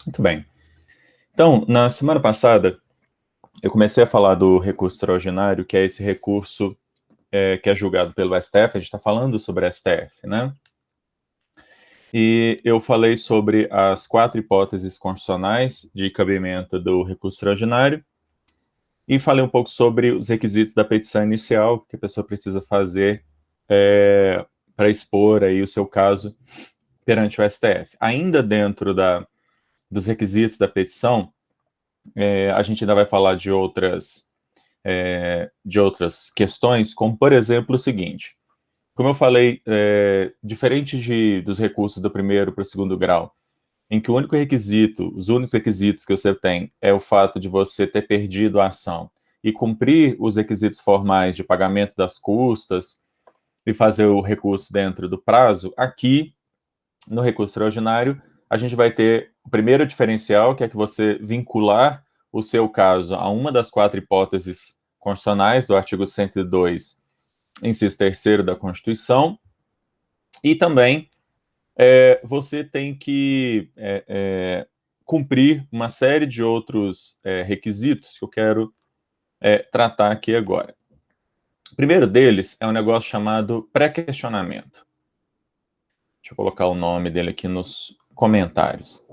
Muito bem. Então, na semana passada, eu comecei a falar do recurso extraordinário, que é esse recurso que é julgado pelo STF. A gente está falando sobre STF, né? E eu falei sobre as 4 hipóteses constitucionais de cabimento do recurso extraordinário e falei um pouco sobre os requisitos da petição inicial que a pessoa precisa fazer para expor aí o seu caso perante o STF. Ainda dentro dos requisitos da petição, a gente ainda vai falar de outras questões, como, por exemplo, o seguinte. Como eu falei, diferente dos recursos do primeiro para o segundo grau, em que os únicos requisitos que você tem é o fato de você ter perdido a ação e cumprir os requisitos formais de pagamento das custas e fazer o recurso dentro do prazo, aqui, no recurso extraordinário, a gente vai ter o primeiro diferencial, que é que você vincular o seu caso a uma das 4 hipóteses constitucionais do artigo 102, inciso 3º da Constituição, e também você tem que cumprir uma série de outros requisitos que eu quero tratar aqui agora. O primeiro deles é um negócio chamado pré-questionamento. Deixa eu colocar o nome dele aqui nos comentários.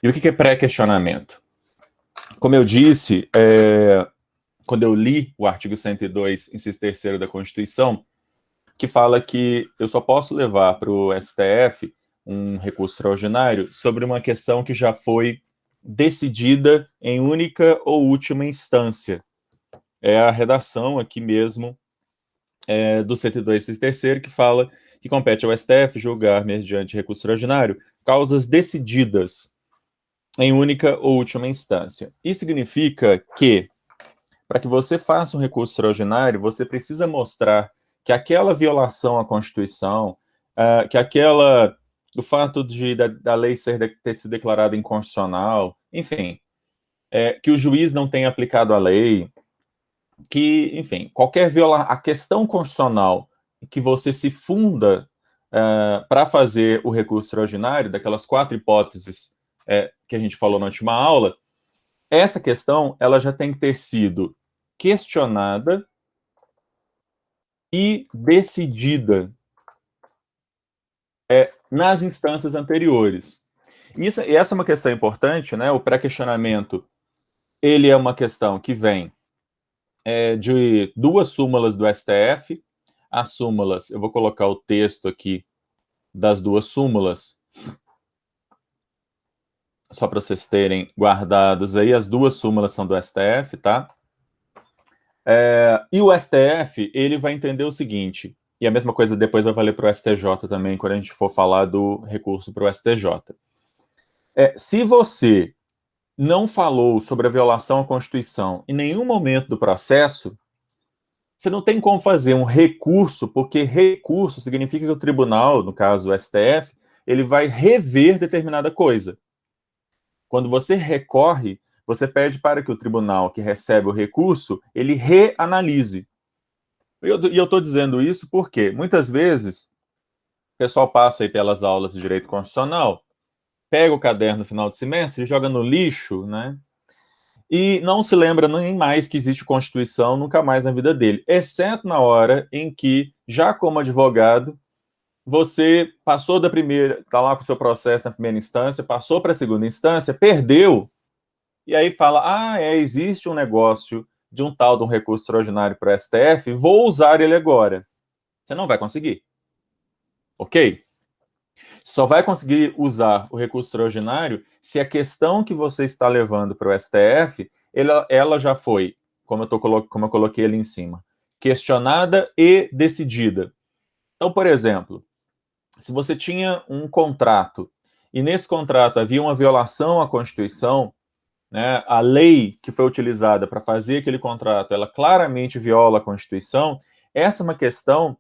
E o que é pré-questionamento? Como eu disse, quando eu li o artigo 102, inciso 3º da Constituição, que fala que eu só posso levar para o STF um recurso extraordinário sobre uma questão que já foi decidida em única ou última instância. É a redação aqui mesmo do 102, inciso 3º, que fala que compete ao STF julgar, mediante recurso extraordinário, causas decididas em única ou última instância. Isso significa que, para que você faça um recurso extraordinário, você precisa mostrar que aquela violação à Constituição, o fato da lei ter sido declarada inconstitucional, enfim, que o juiz não tenha aplicado a lei, que, enfim, a questão constitucional que você se funda para fazer o recurso extraordinário, daquelas 4 hipóteses que a gente falou na última aula, essa questão ela já tem que ter sido questionada e decidida nas instâncias anteriores. E essa é uma questão importante, né? O pré-questionamento, ele é uma questão que vem de 2 súmulas do STF. As súmulas, eu vou colocar o texto aqui das 2 súmulas, só para vocês terem guardados aí. As 2 súmulas são do STF, tá? E o STF, ele vai entender o seguinte, e a mesma coisa depois vai valer para o STJ também, quando a gente for falar do recurso para o STJ. Se você não falou sobre a violação à Constituição em nenhum momento do processo, você não tem como fazer um recurso, porque recurso significa que o tribunal, no caso o STF, ele vai rever determinada coisa. Quando você recorre, você pede para que o tribunal que recebe o recurso, ele reanalise. E eu estou dizendo isso porque, muitas vezes, o pessoal passa aí pelas aulas de direito constitucional, pega o caderno no final do semestre, joga no lixo, né? E não se lembra nem mais que existe Constituição, nunca mais na vida dele, exceto na hora em que, já como advogado, você passou da primeira, está lá com o seu processo na primeira instância, passou para a segunda instância, perdeu, e aí fala, existe um negócio de um tal de um recurso extraordinário para o STF, vou usar ele agora. Você não vai conseguir. Ok? Só vai conseguir usar o recurso extraordinário se a questão que você está levando para o STF, ela já foi, como eu coloquei ali em cima, questionada e decidida. Então, por exemplo, se você tinha um contrato e nesse contrato havia uma violação à Constituição, né, a lei que foi utilizada para fazer aquele contrato, ela claramente viola a Constituição, essa é uma questão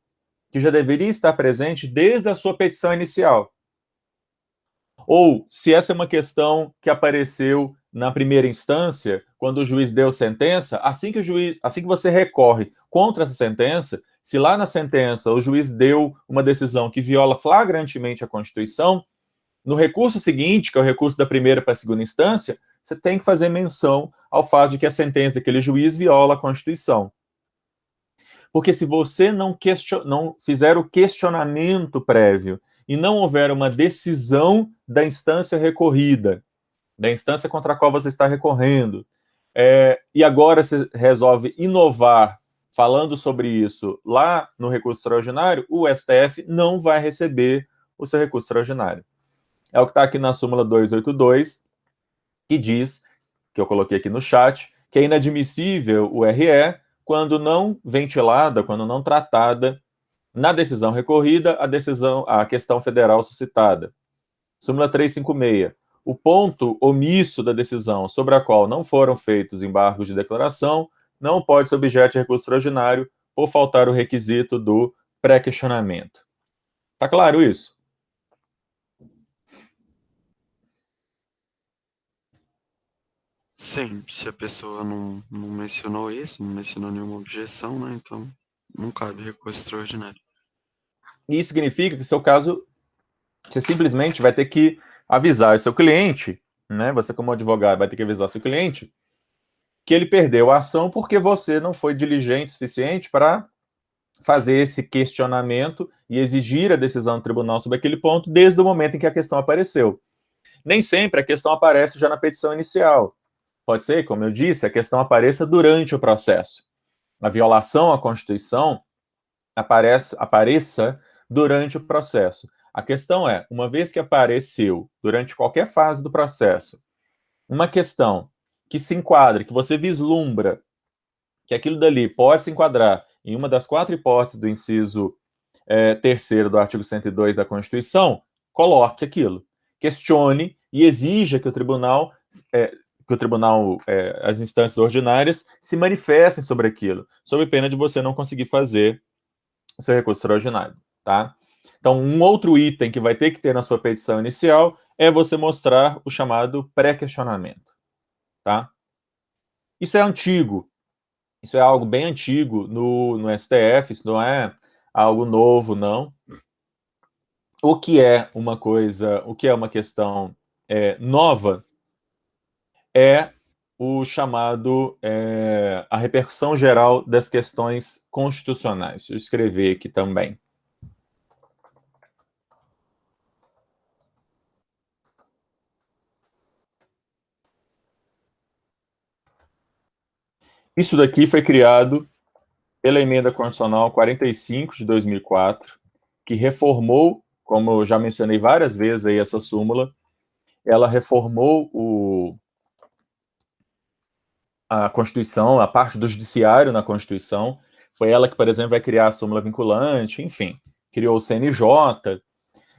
que já deveria estar presente desde a sua petição inicial. Ou, se essa é uma questão que apareceu na primeira instância, quando o juiz deu sentença, assim que você recorre contra essa sentença, se lá na sentença o juiz deu uma decisão que viola flagrantemente a Constituição, No recurso seguinte, que é o recurso da primeira para a segunda instância, você tem que fazer menção ao fato de que a sentença daquele juiz viola a Constituição. Porque se você não fizer o questionamento prévio e não houver uma decisão da instância recorrida, da instância contra a qual você está recorrendo, e agora você resolve inovar falando sobre isso lá no recurso extraordinário, o STF não vai receber o seu recurso extraordinário. É o que está aqui na súmula 282, que diz, que eu coloquei aqui no chat, que é inadmissível o RE quando não ventilada, quando não tratada na decisão recorrida a questão federal suscitada. Súmula 356. O ponto omisso da decisão sobre a qual não foram feitos embargos de declaração não pode ser objeto de recurso extraordinário por faltar o requisito do pré-questionamento. Tá claro isso? Sim, se a pessoa não mencionou isso, não mencionou nenhuma objeção, né? Então não cabe recurso extraordinário. Isso significa que, no seu caso, você simplesmente vai ter que avisar o seu cliente, né? Você, como advogado, vai ter que avisar o seu cliente que ele perdeu a ação porque você não foi diligente o suficiente para fazer esse questionamento e exigir a decisão do tribunal sobre aquele ponto desde o momento em que a questão apareceu. Nem sempre a questão aparece já na petição inicial. Pode ser, como eu disse, a questão apareça durante o processo. A violação à Constituição apareça durante o processo. A questão é, uma vez que apareceu durante qualquer fase do processo, uma questão que se enquadre, que você vislumbra que aquilo dali pode se enquadrar em uma das 4 hipóteses do inciso 3º do artigo 102 da Constituição, coloque aquilo. Questione e exija que o tribunal, as instâncias ordinárias, se manifestem sobre aquilo, sob pena de você não conseguir fazer o seu recurso extraordinário, tá? Então, um outro item que vai ter que ter na sua petição inicial é você mostrar o chamado pré-questionamento, tá? Isso é antigo, isso é algo bem antigo no STF, isso não é algo novo, não. O que é uma questão nova é o chamado a repercussão geral das questões constitucionais. Deixa eu escrever aqui também. Isso daqui foi criado pela Emenda Constitucional 45 de 2004, que reformou, como eu já mencionei várias vezes aí essa súmula, ela reformou a Constituição, a parte do judiciário na Constituição. Foi ela que, por exemplo, vai criar a súmula vinculante, enfim, criou o CNJ.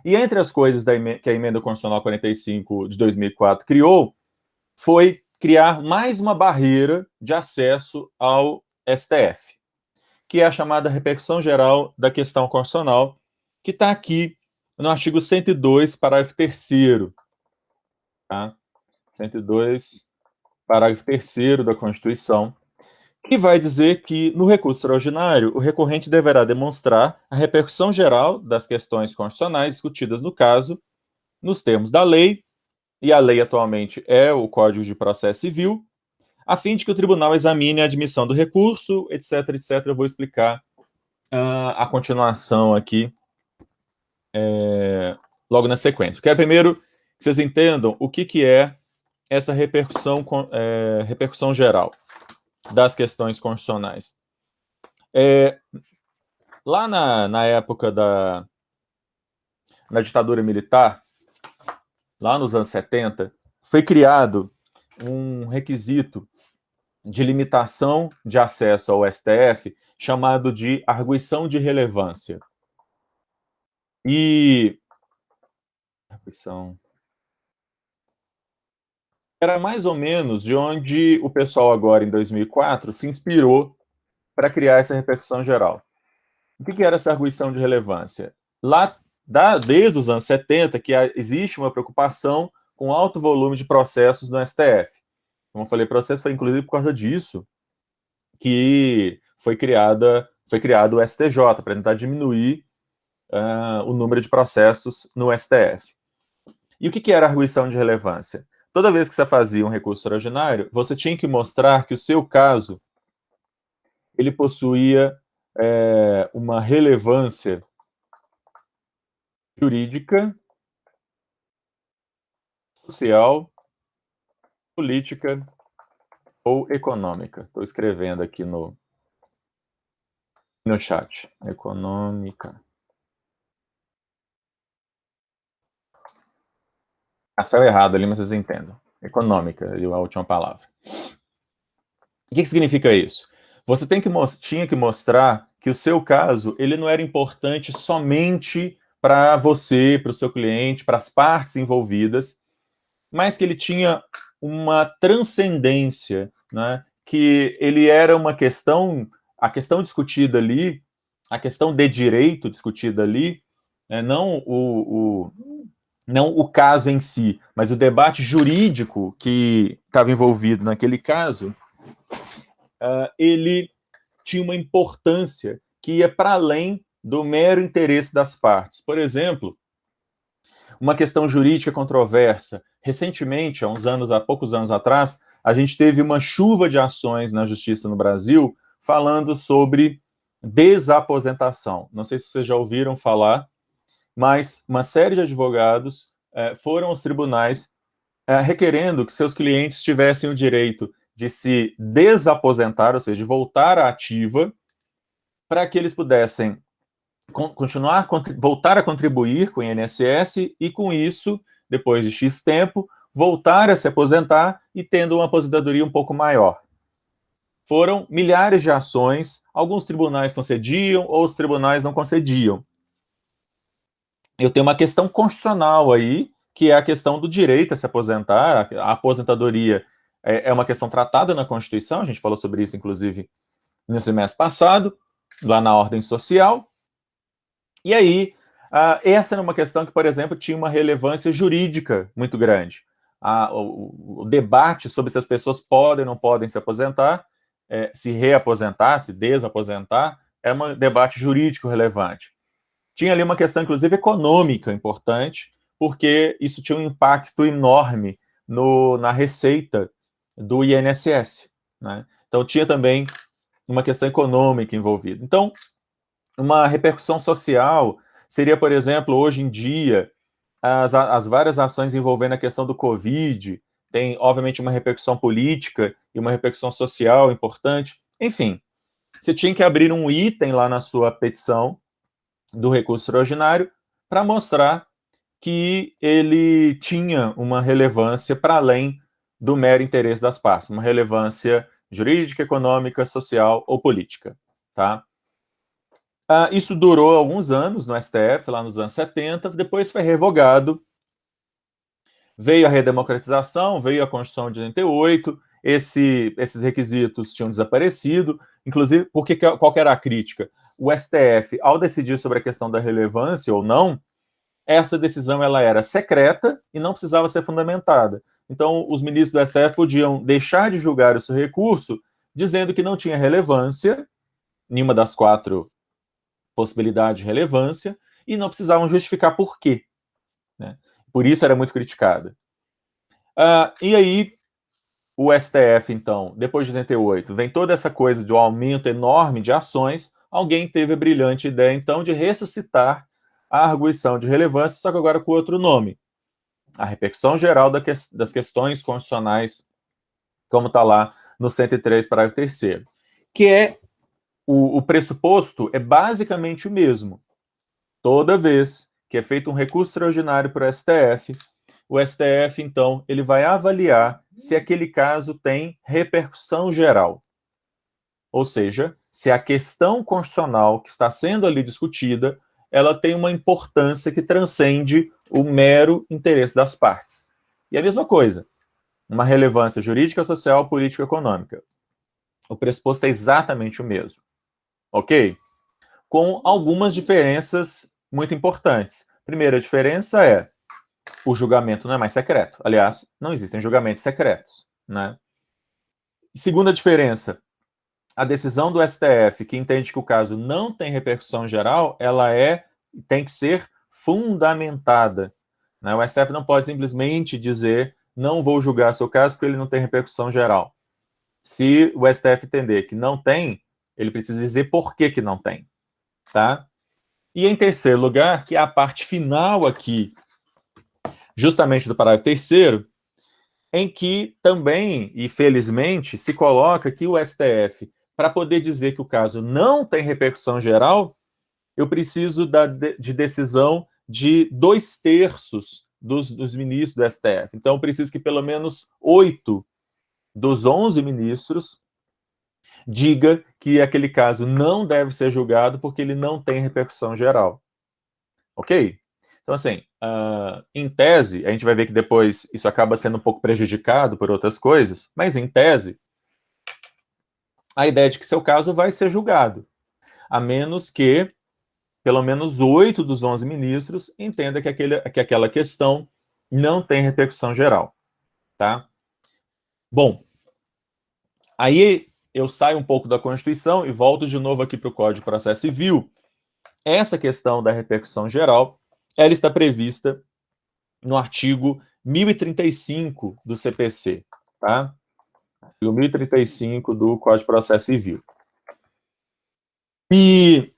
E entre as coisas que a Emenda Constitucional 45 de 2004 criou, foi criar mais uma barreira de acesso ao STF, que é a chamada repercussão geral da questão constitucional, que está aqui no artigo 102, parágrafo 3º. Tá? 102, parágrafo 3º da Constituição, que vai dizer que, no recurso extraordinário, o recorrente deverá demonstrar a repercussão geral das questões constitucionais discutidas no caso, nos termos da lei, e a lei atualmente é o Código de Processo Civil, a fim de que o tribunal examine a admissão do recurso, etc, etc. Eu vou explicar a continuação aqui logo na sequência. Quero primeiro que vocês entendam o que é essa repercussão geral das questões constitucionais. Lá na época na ditadura militar, lá nos anos 70, foi criado um requisito de limitação de acesso ao STF chamado de arguição de relevância. E era mais ou menos de onde o pessoal agora, em 2004, se inspirou para criar essa repercussão geral. O que era essa arguição de relevância? Lá, desde os anos 70, que existe uma preocupação com alto volume de processos no STF. Como eu falei, processo foi inclusive por causa disso que foi criado o STJ, para tentar diminuir o número de processos no STF. E o que era a arguição de relevância? Toda vez que você fazia um recurso extraordinário, você tinha que mostrar que o seu caso ele possuía uma relevância jurídica, social, política ou econômica. Estou escrevendo aqui no chat. Econômica. Saiu errado ali, mas vocês entendem. Econômica, a última palavra. O que significa isso? Você tinha que mostrar que o seu caso ele não era importante somente para você, para o seu cliente, para as partes envolvidas, mas que ele tinha uma transcendência, né? Que ele era uma questão, a questão discutida ali, a questão de direito discutida ali, não o caso em si, mas o debate jurídico que estava envolvido naquele caso, ele tinha uma importância que ia para além do mero interesse das partes. Por exemplo, uma questão jurídica controversa. Recentemente, há poucos anos atrás, a gente teve uma chuva de ações na justiça no Brasil falando sobre desaposentação. Não sei se vocês já ouviram falar, mas uma série de advogados foram aos tribunais requerendo que seus clientes tivessem o direito de se desaposentar, ou seja, de voltar à ativa, para que eles pudessem voltar a contribuir com o INSS e, com isso, depois de X tempo, voltar a se aposentar e tendo uma aposentadoria um pouco maior. Foram milhares de ações, alguns tribunais concediam, outros tribunais não concediam. Eu tenho uma questão constitucional aí, que é a questão do direito a se aposentar. A aposentadoria é uma questão tratada na Constituição, a gente falou sobre isso, inclusive, no semestre passado, lá na ordem social. E aí, essa era uma questão que, por exemplo, tinha uma relevância jurídica muito grande. O debate sobre se as pessoas podem ou não podem se aposentar, se reaposentar, se desaposentar, é um debate jurídico relevante. Tinha ali uma questão, inclusive, econômica importante, porque isso tinha um impacto enorme na receita do INSS, né? Então, tinha também uma questão econômica envolvida. Então, uma repercussão social seria, por exemplo, hoje em dia, as várias ações envolvendo a questão do Covid, tem, obviamente, uma repercussão política e uma repercussão social importante. Enfim, você tinha que abrir um item lá na sua petição do recurso extraordinário para mostrar que ele tinha uma relevância para além do mero interesse das partes, uma relevância jurídica, econômica, social ou política, tá? Isso durou alguns anos no STF, lá nos anos 70, depois foi revogado, veio a redemocratização, veio a Constituição de 88, esses requisitos tinham desaparecido, inclusive, porque qual que era a crítica? O STF, ao decidir sobre a questão da relevância ou não, essa decisão ela era secreta e não precisava ser fundamentada. Então, os ministros do STF podiam deixar de julgar o seu recurso, dizendo que não tinha relevância, nenhuma das 4 possibilidades de relevância, e não precisavam justificar por quê, né? Por isso era muito criticada. E aí, o STF, então, depois de 88, vem toda essa coisa do aumento enorme de ações, alguém teve a brilhante ideia, então, de ressuscitar a arguição de relevância, só que agora com outro nome. A repercussão geral das questões constitucionais, como está lá no 103, parágrafo 3º, que é o pressuposto é basicamente o mesmo. Toda vez que é feito um recurso extraordinário para o STF, então, ele vai avaliar se aquele caso tem repercussão geral. Ou seja, se a questão constitucional que está sendo ali discutida, ela tem uma importância que transcende o mero interesse das partes. E a mesma coisa, uma relevância jurídica, social, política, econômica. O pressuposto é exatamente o mesmo. Ok? Com algumas diferenças muito importantes. Primeira diferença é o julgamento não é mais secreto. Aliás, não existem julgamentos secretos, né? Segunda diferença, a decisão do STF, que entende que o caso não tem repercussão geral, ela tem que ser fundamentada. né? O STF não pode simplesmente dizer não vou julgar seu caso porque ele não tem repercussão geral. Se o STF entender que não tem, ele precisa dizer por que que não tem, tá? E em terceiro lugar, que é a parte final aqui, justamente do parágrafo terceiro, em que também, e felizmente, se coloca que o STF, para poder dizer que o caso não tem repercussão geral, eu preciso de decisão de 2/3 dos ministros do STF. Então, eu preciso que pelo menos 8 dos 11 ministros diga que aquele caso não deve ser julgado porque ele não tem repercussão geral. Ok? Então, assim, em tese, a gente vai ver que depois isso acaba sendo um pouco prejudicado por outras coisas, mas em tese, a ideia é de que seu caso vai ser julgado, a menos que pelo menos 8 dos 11 ministros entendam que aquela questão não tem repercussão geral, tá? Bom, aí eu saio um pouco da Constituição e volto de novo aqui para o Código de Processo Civil. Essa questão da repercussão geral, ela está prevista no artigo 1035 do CPC, tá? Artigo 1035 do Código de Processo Civil. E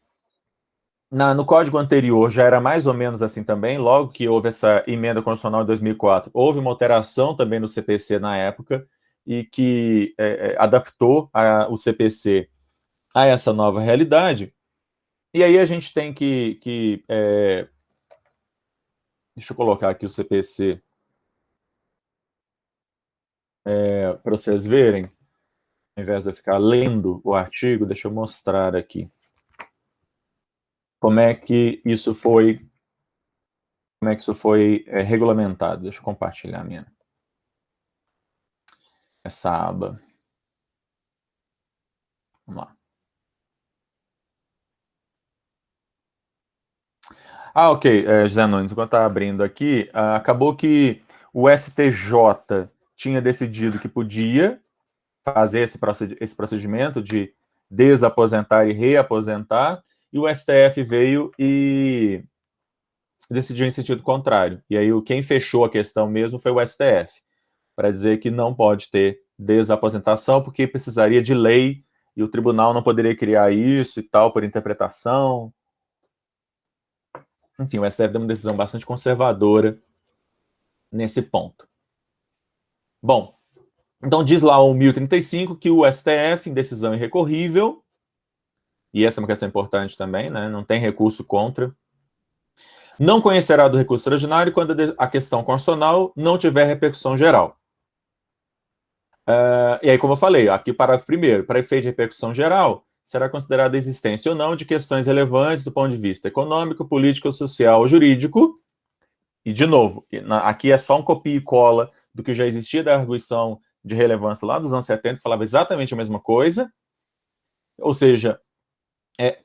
no código anterior já era mais ou menos assim também, logo que houve essa emenda constitucional de 2004, houve uma alteração também no CPC na época, e que adaptou o CPC a essa nova realidade. E aí a gente tem deixa eu colocar aqui o CPC para vocês verem, ao invés de eu ficar lendo o artigo, deixa eu mostrar aqui como é que isso foi regulamentado. Deixa eu compartilhar essa aba. Vamos lá. Ok, José Nunes, enquanto está abrindo aqui, acabou que o STJ tinha decidido que podia fazer esse procedimento de desaposentar e reaposentar, e o STF veio e decidiu em sentido contrário. E aí quem fechou a questão mesmo foi o STF, para dizer que não pode ter desaposentação, porque precisaria de lei, e o tribunal não poderia criar isso e tal, por interpretação. Enfim, o STF deu uma decisão bastante conservadora nesse ponto. Bom, então diz lá o 1035 que o STF, em decisão irrecorrível, e essa é uma questão importante também, né, não tem recurso contra, não conhecerá do recurso extraordinário quando a questão constitucional não tiver repercussão geral. E aí, como eu falei, aqui parágrafo primeiro, para efeito de repercussão geral, será considerada a existência ou não de questões relevantes do ponto de vista econômico, político, social ou jurídico. E, de novo, aqui é só um copia e cola do que já existia da arguição de relevância lá dos anos 70, que falava exatamente a mesma coisa. Ou seja,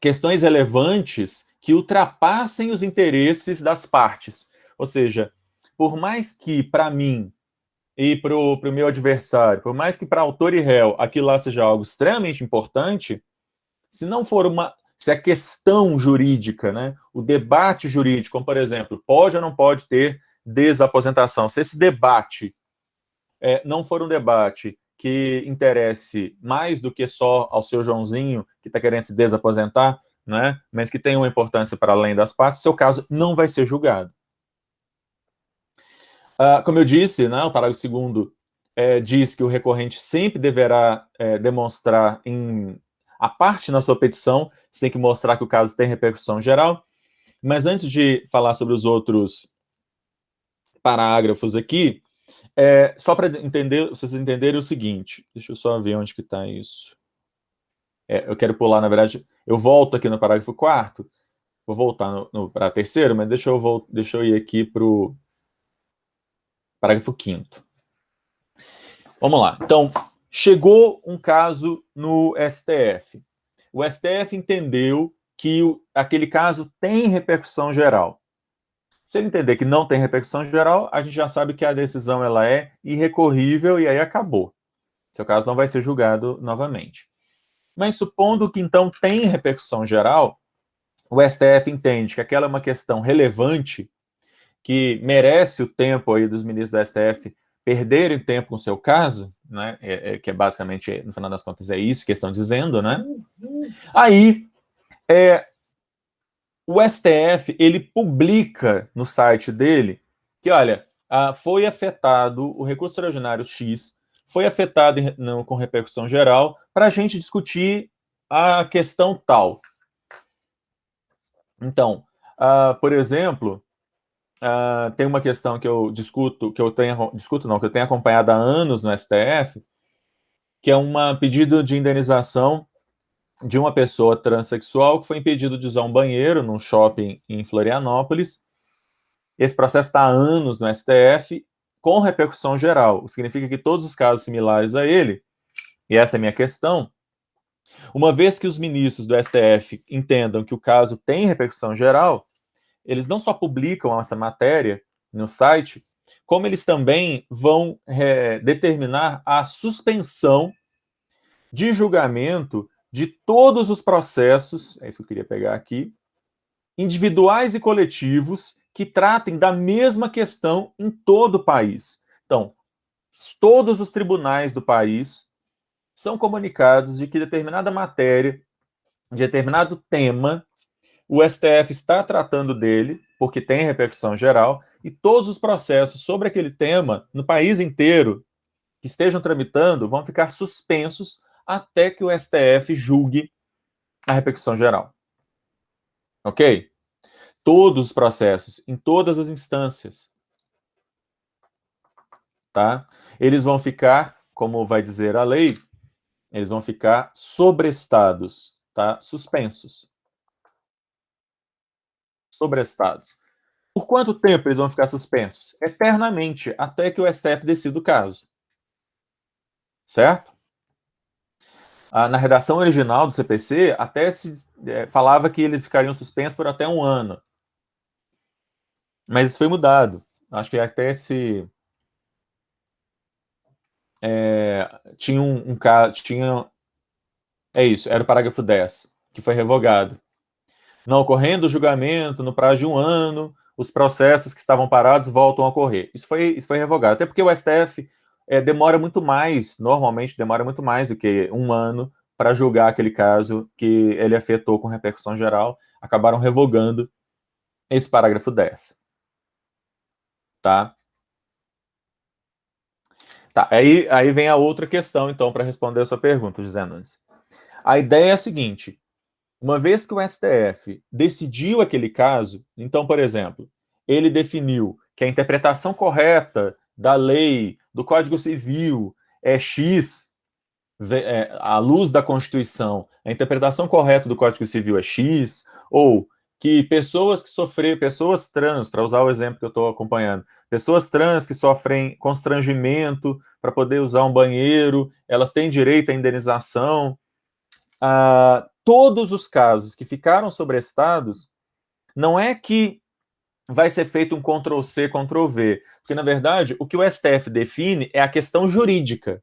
questões relevantes que ultrapassem os interesses das partes. Ou seja, por mais que, para mim, e para o meu adversário, por mais que para autor e réu aquilo lá seja algo extremamente importante, se a questão jurídica, né, o debate jurídico, como por exemplo, pode ou não pode ter desaposentação, se esse debate não for um debate que interesse mais do que só ao seu Joãozinho, que está querendo se desaposentar, né, mas que tem uma importância para além das partes, seu caso não vai ser julgado. Como eu disse, né, o parágrafo 2º diz que o recorrente sempre deverá demonstrar a parte na sua petição, você tem que mostrar que o caso tem repercussão geral. Mas antes de falar sobre os outros parágrafos aqui, só para vocês entenderem o seguinte, deixa eu só ver onde que está isso. Eu quero pular, na verdade, eu volto aqui no parágrafo 4º, vou voltar para terceiro, mas deixa eu ir aqui para o parágrafo 5º. Vamos lá. Então, chegou um caso no STF. O STF entendeu que aquele caso tem repercussão geral. Se ele entender que não tem repercussão geral, a gente já sabe que a decisão ela é irrecorrível e aí acabou. Seu caso não vai ser julgado novamente. Mas supondo que então tem repercussão geral, o STF entende que aquela é uma questão relevante que merece o tempo aí dos ministros do STF perderem tempo com o seu caso, né, que é basicamente, no final das contas, é isso que estão dizendo, né? Aí, o STF, ele publica no site dele que, olha, foi afetado o recurso extraordinário X, foi afetado com repercussão geral, para a gente discutir a questão tal. Então, por exemplo, tem uma questão que eu discuto, que eu tenho acompanhado há anos no STF, que é um pedido de indenização de uma pessoa transexual que foi impedido de usar um banheiro num shopping em Florianópolis. Esse processo está há anos no STF, com repercussão geral. O que significa que todos os casos similares a ele, e essa é a minha questão, uma vez que os ministros do STF entendam que o caso tem repercussão geral, eles não só publicam essa matéria no site, como eles também vão determinar a suspensão de julgamento de todos os processos, é isso que eu queria pegar aqui, individuais e coletivos que tratem da mesma questão em todo o país. Então, todos os tribunais do país são comunicados de que determinada matéria, de determinado tema, o STF está tratando dele, porque tem repercussão geral, e todos os processos sobre aquele tema, no país inteiro, que estejam tramitando, vão ficar suspensos até que o STF julgue a repercussão geral. Ok? Todos os processos, em todas as instâncias. Tá? Eles vão ficar, como vai dizer a lei, eles vão ficar sobrestados, tá? Suspensos. Sobrestados. Por quanto tempo eles vão ficar suspensos? Eternamente, até que o STF decida o caso. Certo? Na redação original do CPC, até se falava que eles ficariam suspensos por até 1 ano. Mas isso foi mudado. Acho que até se... tinha um caso... É isso, era o parágrafo 10, que foi revogado. Não ocorrendo o julgamento no prazo de 1 ano, os processos que estavam parados voltam a ocorrer. Isso foi revogado. Até porque o STF demora muito mais, normalmente demora muito mais do que 1 ano para julgar aquele caso que ele afetou com repercussão geral. Acabaram revogando esse parágrafo 10. Tá? Tá, aí vem a outra questão, então, para responder a sua pergunta, José Nunes. A ideia é a seguinte: uma vez que o STF decidiu aquele caso, então, por exemplo, ele definiu que a interpretação correta da lei, do Código Civil, é X, à luz da Constituição, a interpretação correta do Código Civil é X, ou que pessoas que sofreram, pessoas trans, para usar o exemplo que eu estou acompanhando, pessoas trans que sofrem constrangimento para poder usar um banheiro, elas têm direito à indenização. Todos os casos que ficaram sobrestados, não é que vai ser feito um Ctrl-C, Ctrl-V, porque, na verdade, o que o STF define é a questão jurídica.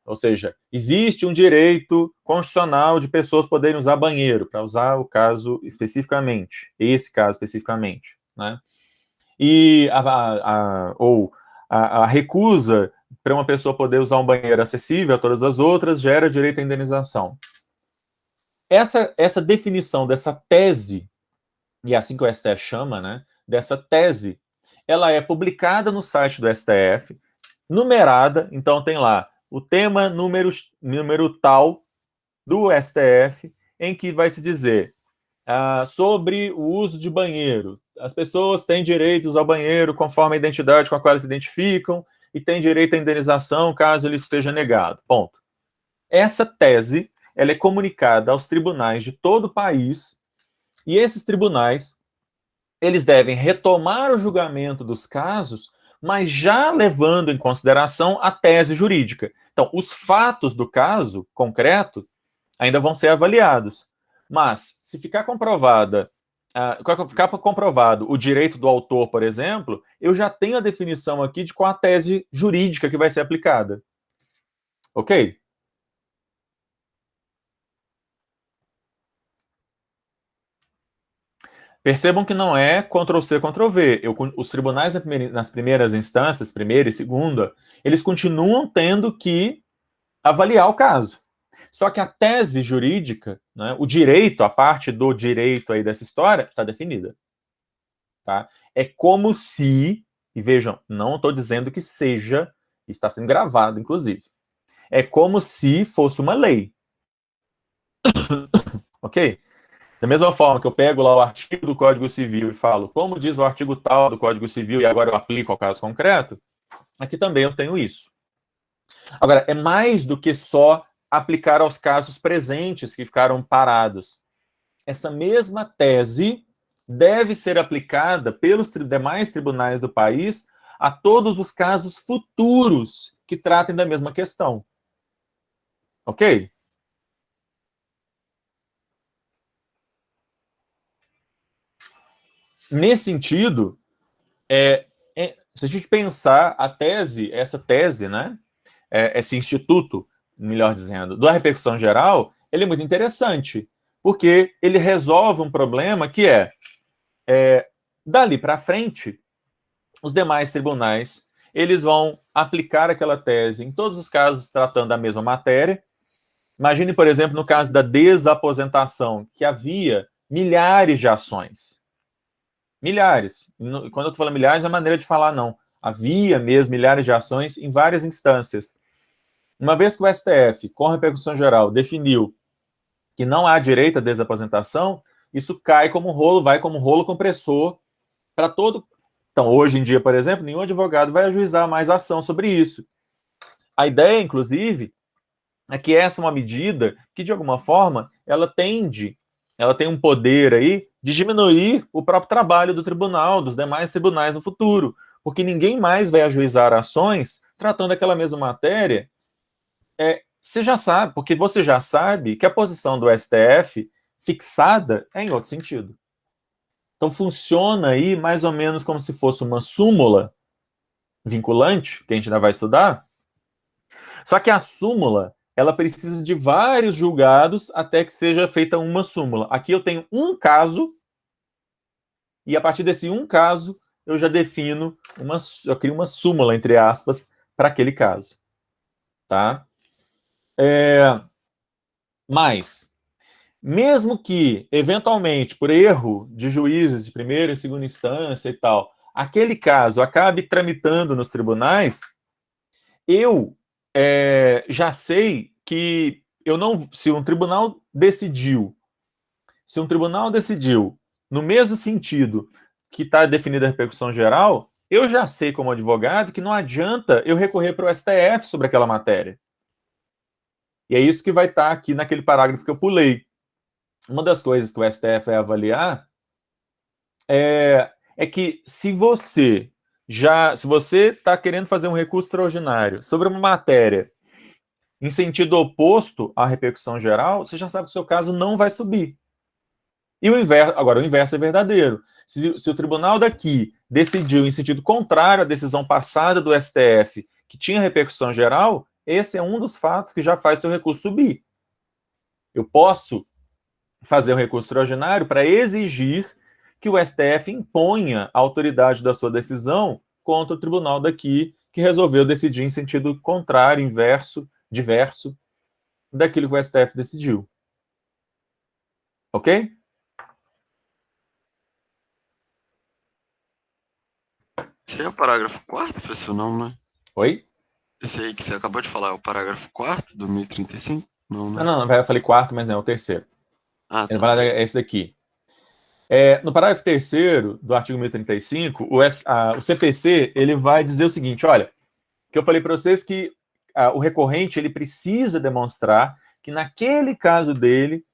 Ou seja, existe um direito constitucional de pessoas poderem usar banheiro, para usar o caso especificamente, esse caso especificamente, né? E a recusa para uma pessoa poder usar um banheiro acessível a todas as outras gera direito à indenização. Essa definição dessa tese, e é assim que o STF chama, né, dessa tese, ela é publicada no site do STF, numerada, então tem lá o tema número tal do STF, em que vai se dizer sobre o uso de banheiro. As pessoas têm direitos ao banheiro conforme a identidade com a qual elas se identificam e têm direito à indenização caso ele seja negado. Ponto. Essa tese ela é comunicada aos tribunais de todo o país e esses tribunais eles devem retomar o julgamento dos casos, mas já levando em consideração a tese jurídica. Então, os fatos do caso concreto ainda vão ser avaliados. Mas, se ficar comprovado o direito do autor, por exemplo, eu já tenho a definição aqui de qual a tese jurídica que vai ser aplicada. Ok? Percebam que não é Ctrl+C, Ctrl+V. Os tribunais nas primeiras instâncias, primeira e segunda, eles continuam tendo que avaliar o caso. Só que a tese jurídica, né, o direito, a parte do direito aí dessa história, está definida. Tá? É como se, e vejam, não estou dizendo que seja, está sendo gravado, inclusive. É como se fosse uma lei. Ok? Da mesma forma que eu pego lá o artigo do Código Civil e falo, como diz o artigo tal do Código Civil, e agora eu aplico ao caso concreto, aqui também eu tenho isso. Agora, é mais do que só aplicar aos casos presentes que ficaram parados. Essa mesma tese deve ser aplicada pelos demais tribunais do país a todos os casos futuros que tratem da mesma questão. Ok? Nesse sentido, se a gente pensar a tese, essa tese, né, esse instituto, melhor dizendo, da repercussão geral, ele é muito interessante, porque ele resolve um problema que dali para frente, os demais tribunais, eles vão aplicar aquela tese em todos os casos tratando da mesma matéria. Imagine, por exemplo, no caso da desaposentação, que havia milhares de ações. Milhares. Quando eu estou falando milhares, não é maneira de falar, não. Havia mesmo milhares de ações em várias instâncias. Uma vez que o STF, com repercussão geral, definiu que não há direito à desaposentação, isso cai como um rolo, vai como um rolo compressor para todo. Então, hoje em dia, por exemplo, nenhum advogado vai ajuizar mais ação sobre isso. A ideia, inclusive, é que essa é uma medida que, de alguma forma, ela tem um poder aí de diminuir o próprio trabalho do tribunal, dos demais tribunais no futuro, porque ninguém mais vai ajuizar ações tratando aquela mesma matéria. Você já sabe, porque você já sabe que a posição do STF fixada é em outro sentido. Então funciona aí mais ou menos como se fosse uma súmula vinculante, que a gente ainda vai estudar. Só que a súmula, ela precisa de vários julgados até que seja feita uma súmula. Aqui eu tenho um caso, e a partir desse um caso, eu já defino eu crio uma súmula, entre aspas, para aquele caso. Tá? Mas, mesmo que, eventualmente, por erro de juízes de primeira e segunda instância e tal, aquele caso acabe tramitando nos tribunais, eu já sei que eu não, se um tribunal decidiu no mesmo sentido que está definida a repercussão geral, eu já sei como advogado que não adianta eu recorrer para o STF sobre aquela matéria. E é isso que vai estar aqui naquele parágrafo que eu pulei. Uma das coisas que o STF vai avaliar é que se você está querendo fazer um recurso extraordinário sobre uma matéria em sentido oposto à repercussão geral, você já sabe que o seu caso não vai subir. E o inverso é verdadeiro. Se o tribunal daqui decidiu em sentido contrário à decisão passada do STF, que tinha repercussão geral, esse é um dos fatos que já faz seu recurso subir. Eu posso fazer um recurso extraordinário para exigir que o STF imponha a autoridade da sua decisão contra o tribunal daqui, que resolveu decidir em sentido contrário, diverso daquilo que o STF decidiu. Ok? Esse aí é o parágrafo 4º, professor, não, né? Oi? Esse aí que você acabou de falar é o parágrafo 4º do 1035? Não, né? Não, eu falei quarto, mas não, é o terceiro. Ah, Na tá. verdade, é esse daqui. No parágrafo 3º do artigo 1035, o CPC ele vai dizer o seguinte, olha, que eu falei para vocês que o recorrente ele precisa demonstrar que naquele caso dele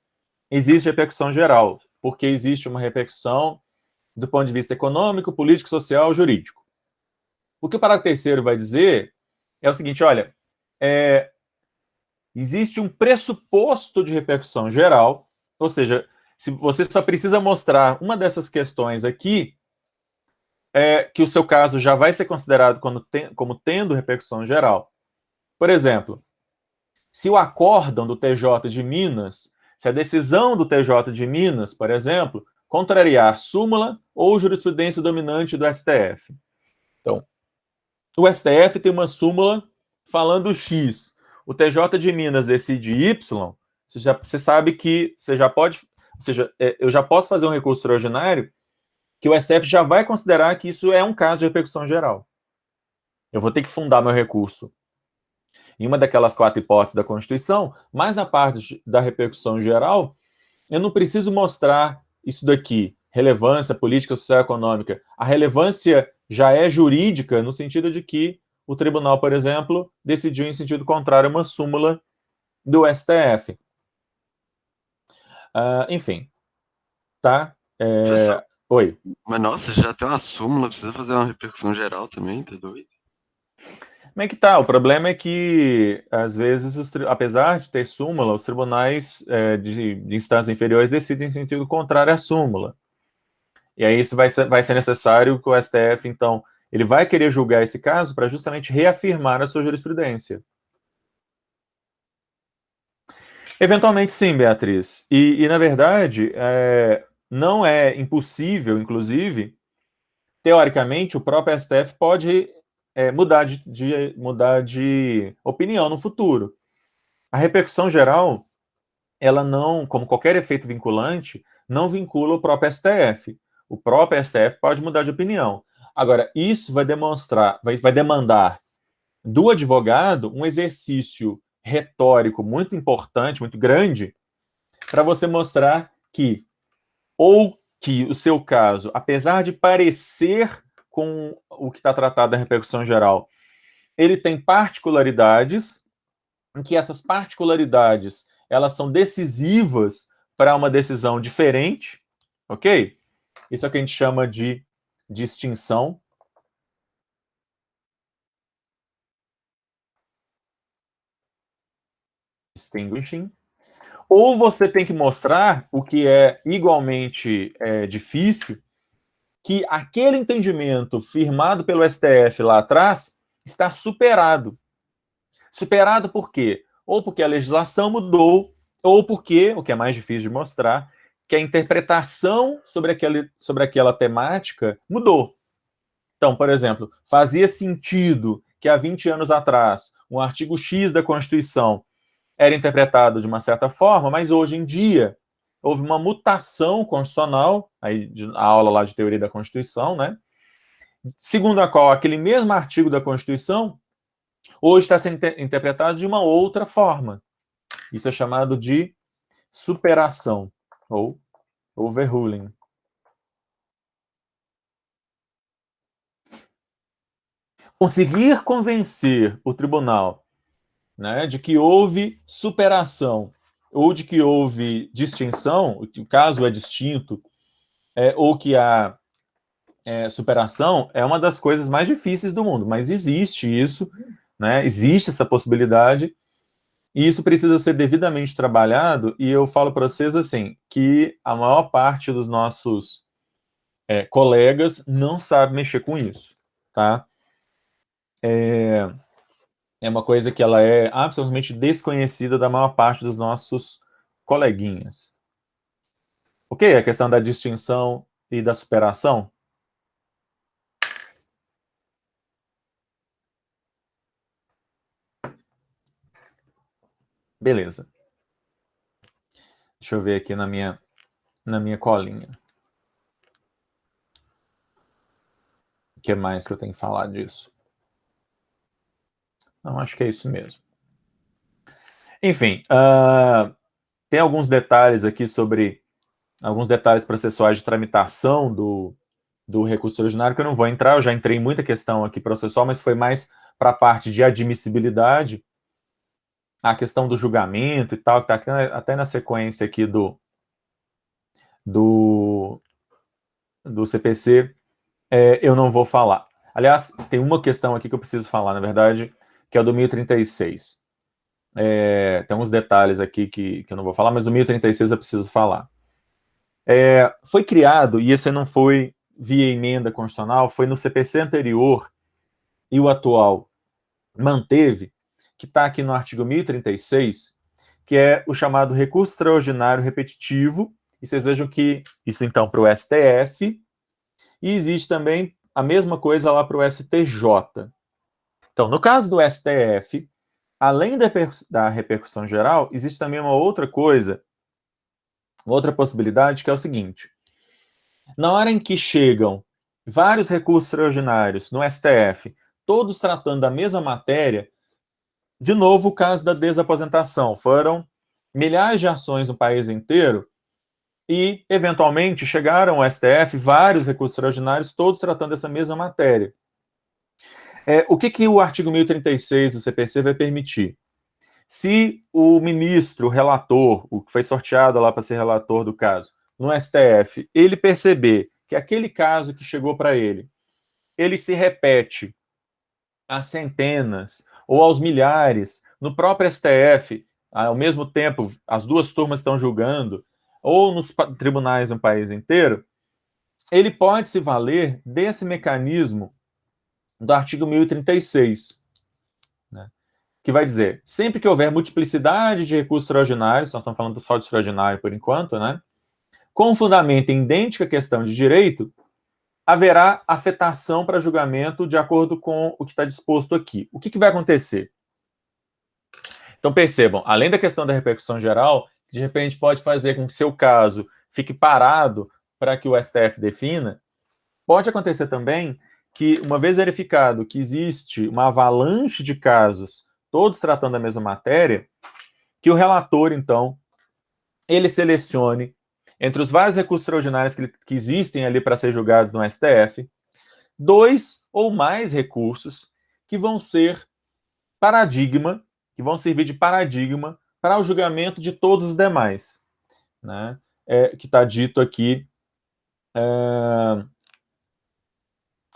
existe repercussão geral, porque existe uma repercussão do ponto de vista econômico, político, social, jurídico. O que o parágrafo 3º vai dizer é o seguinte, olha, existe um pressuposto de repercussão geral, ou seja, se você só precisa mostrar uma dessas questões aqui, que o seu caso já vai ser considerado como tendo repercussão geral. Por exemplo, se o acórdão do TJ de Minas, se a decisão do TJ de Minas, por exemplo, contrariar súmula ou jurisprudência dominante do STF. Então, o STF tem uma súmula falando X. O TJ de Minas decide Y. Você sabe que você já pode... Ou seja, eu já posso fazer um recurso extraordinário que o STF já vai considerar que isso é um caso de repercussão geral. Eu vou ter que fundar meu recurso em uma daquelas 4 hipóteses da Constituição, mas na parte da repercussão geral, eu não preciso mostrar isso daqui, relevância política, social e econômica. A relevância já é jurídica no sentido de que o tribunal, por exemplo, decidiu em sentido contrário a uma súmula do STF. Enfim, tá? Oi. Mas nossa, já tem uma súmula, precisa fazer uma repercussão geral também, tá doido? Como é que tá? O problema é que, às vezes, apesar de ter súmula, os tribunais de instâncias inferiores decidem em sentido contrário à súmula. E aí isso vai ser necessário que o STF, então, ele vai querer julgar esse caso para justamente reafirmar a sua jurisprudência. Eventualmente sim, Beatriz. E na verdade, não é impossível, inclusive, teoricamente, o próprio STF pode mudar de opinião no futuro. A repercussão geral, ela não, como qualquer efeito vinculante, não vincula o próprio STF. O próprio STF pode mudar de opinião. Agora, isso vai demandar do advogado um exercício retórico muito importante, muito grande, para você mostrar que, ou que o seu caso, apesar de parecer com o que está tratado da repercussão geral, ele tem particularidades, em que essas particularidades elas são decisivas para uma decisão diferente, ok? Isso é o que a gente chama de distinção. Distinguishing. Ou você tem que mostrar o que é igualmente difícil, que aquele entendimento firmado pelo STF lá atrás está superado. Superado por quê? Ou porque a legislação mudou, ou porque, o que é mais difícil de mostrar, que a interpretação sobre aquela temática mudou. Então, por exemplo, fazia sentido que há 20 anos atrás um artigo X da Constituição era interpretado de uma certa forma, mas hoje em dia houve uma mutação constitucional, aí a aula lá de teoria da Constituição, né? Segundo a qual aquele mesmo artigo da Constituição hoje está sendo interpretado de uma outra forma. Isso é chamado de superação, ou overruling. Conseguir convencer o tribunal, né, de que houve superação ou de que houve distinção, o caso é distinto, ou que há superação, é uma das coisas mais difíceis do mundo, mas existe isso, né, existe essa possibilidade, e isso precisa ser devidamente trabalhado, e eu falo para vocês assim, que a maior parte dos nossos colegas não sabe mexer com isso, tá? É uma coisa que ela é absolutamente desconhecida da maior parte dos nossos coleguinhas. Ok? A questão da distinção e da superação. Beleza. Deixa eu ver aqui na minha colinha. O que mais que eu tenho que falar disso? Não, acho que é isso mesmo. Enfim, tem alguns detalhes aqui sobre alguns detalhes processuais de tramitação do recurso ordinário que eu não vou entrar, eu já entrei em muita questão aqui processual, mas foi mais para a parte de admissibilidade, a questão do julgamento e tal, que está até na sequência aqui do CPC, eu não vou falar. Aliás, tem uma questão aqui que eu preciso falar, na verdade, que é o do 1036. Tem uns detalhes aqui que eu não vou falar, mas o 1036 eu preciso falar. Foi criado, e esse não foi via emenda constitucional, foi no CPC anterior, e o atual manteve, que está aqui no artigo 1036, que é o chamado recurso extraordinário repetitivo E vocês vejam que isso, então, para o STF, e existe também a mesma coisa lá para o STJ. Então, no caso do STF, além da repercussão geral, existe também uma outra coisa, uma outra possibilidade, que é o seguinte. Na hora em que chegam vários recursos extraordinários no STF, todos tratando da mesma matéria, de novo o caso da desaposentação. Foram milhares de ações no país inteiro e, eventualmente, chegaram ao STF vários recursos extraordinários, todos tratando dessa mesma matéria. O que o artigo 1036 do CPC vai permitir? Se o ministro, o relator, o que foi sorteado lá para ser relator do caso, no STF, ele perceber que aquele caso que chegou para ele se repete a centenas ou aos milhares no próprio STF, ao mesmo tempo, as duas turmas estão julgando, ou nos tribunais no país inteiro, ele pode se valer desse mecanismo do artigo 1036, né, que vai dizer, sempre que houver multiplicidade de recursos extraordinários, nós estamos falando só de extraordinário por enquanto, né, com fundamento em idêntica questão de direito, haverá afetação para julgamento de acordo com o que está disposto aqui. O que vai acontecer? Então percebam, além da questão da repercussão geral, de repente pode fazer com que seu caso fique parado para que o STF defina, pode acontecer também que, uma vez verificado que existe uma avalanche de casos, todos tratando da mesma matéria, que o relator, então, ele selecione entre os vários recursos extraordinários que existem ali para ser julgados no STF, 2 ou mais recursos que vão ser paradigma, que vão servir de paradigma para o julgamento de todos os demais, né? Que está dito aqui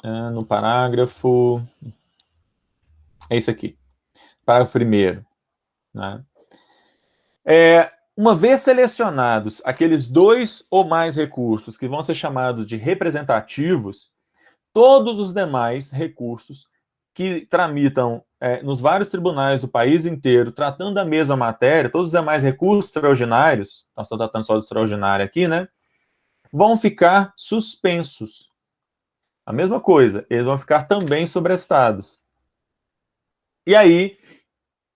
no parágrafo... É isso aqui. Parágrafo 1º. Né? Uma vez selecionados aqueles 2 ou mais recursos que vão ser chamados de representativos, todos os demais recursos que tramitam nos vários tribunais do país inteiro, tratando da mesma matéria, todos os demais recursos extraordinários, nós estamos tratando só do extraordinário aqui, né, vão ficar suspensos. A mesma coisa, eles vão ficar também sobrestados. E aí,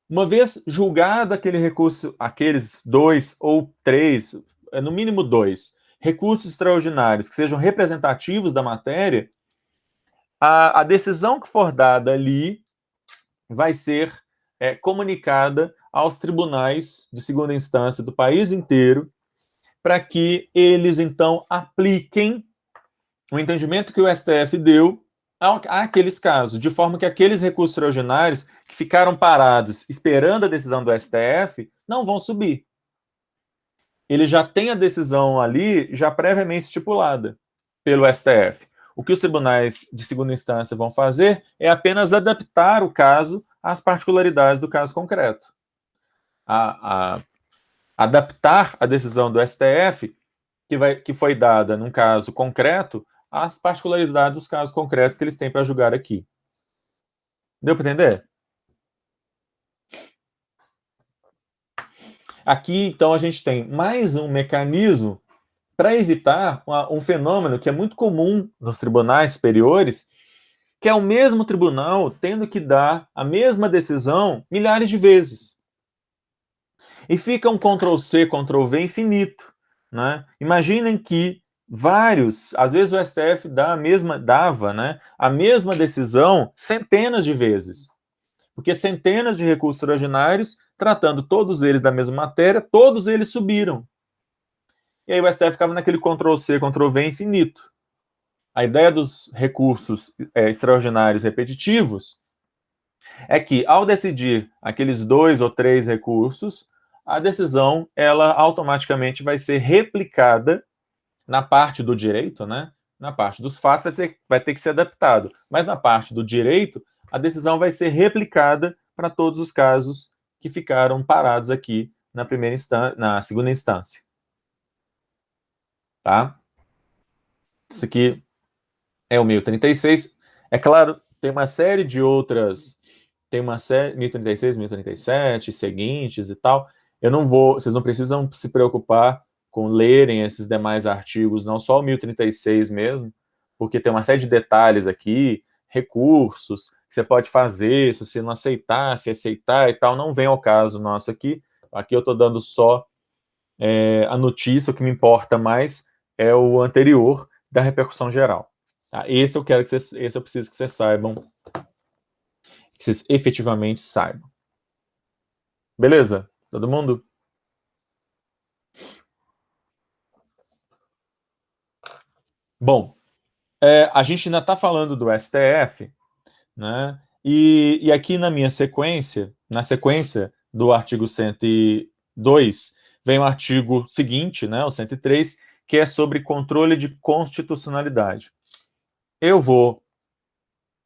uma vez julgado aquele recurso, aqueles 2 ou 3, no mínimo 2, recursos extraordinários que sejam representativos da matéria, a decisão que for dada ali vai ser comunicada aos tribunais de segunda instância do país inteiro, para que eles, então, apliquem o entendimento que o STF deu àqueles casos, de forma que aqueles recursos extraordinários que ficaram parados esperando a decisão do STF não vão subir. Ele já tem a decisão ali já previamente estipulada pelo STF. O que os tribunais de segunda instância vão fazer é apenas adaptar o caso às particularidades do caso concreto. Adaptar a decisão do STF, que foi dada num caso concreto, às particularidades dos casos concretos que eles têm para julgar aqui. Deu para entender? Aqui, então, a gente tem mais um mecanismo para evitar um fenômeno que é muito comum nos tribunais superiores, que é o mesmo tribunal tendo que dar a mesma decisão milhares de vezes. E fica um Ctrl+C, Ctrl+V infinito, né? Imaginem que às vezes o STF dava, né, a mesma decisão centenas de vezes. Porque centenas de recursos extraordinários, tratando todos eles da mesma matéria, todos eles subiram. E aí o STF ficava naquele Ctrl+C, Ctrl+V infinito. A ideia dos recursos extraordinários repetitivos é que, ao decidir aqueles 2 ou 3 recursos, a decisão, ela automaticamente vai ser replicada na parte do direito, né? Na parte dos fatos vai ter que ser adaptado. Mas na parte do direito, a decisão vai ser replicada para todos os casos que ficaram parados aqui na segunda instância. Tá? Isso aqui é o 1036. É claro, tem uma série de outras... Tem uma série... 1036, 1037, seguintes e tal. Vocês não precisam se preocupar com lerem esses demais artigos, não só o 1036 mesmo, porque tem uma série de detalhes aqui, recursos que você pode fazer, se você não aceitar, se aceitar e tal, não vem ao caso nosso aqui. Aqui eu estou dando só a notícia, o que me importa mais é o anterior da repercussão geral. Tá? Esse eu preciso que vocês saibam, que vocês efetivamente saibam. Beleza? Todo mundo? Bom, a gente ainda está falando do STF, né? E aqui na minha sequência, na sequência do artigo 102, vem o artigo seguinte, né, o 103, que é sobre controle de constitucionalidade. Eu vou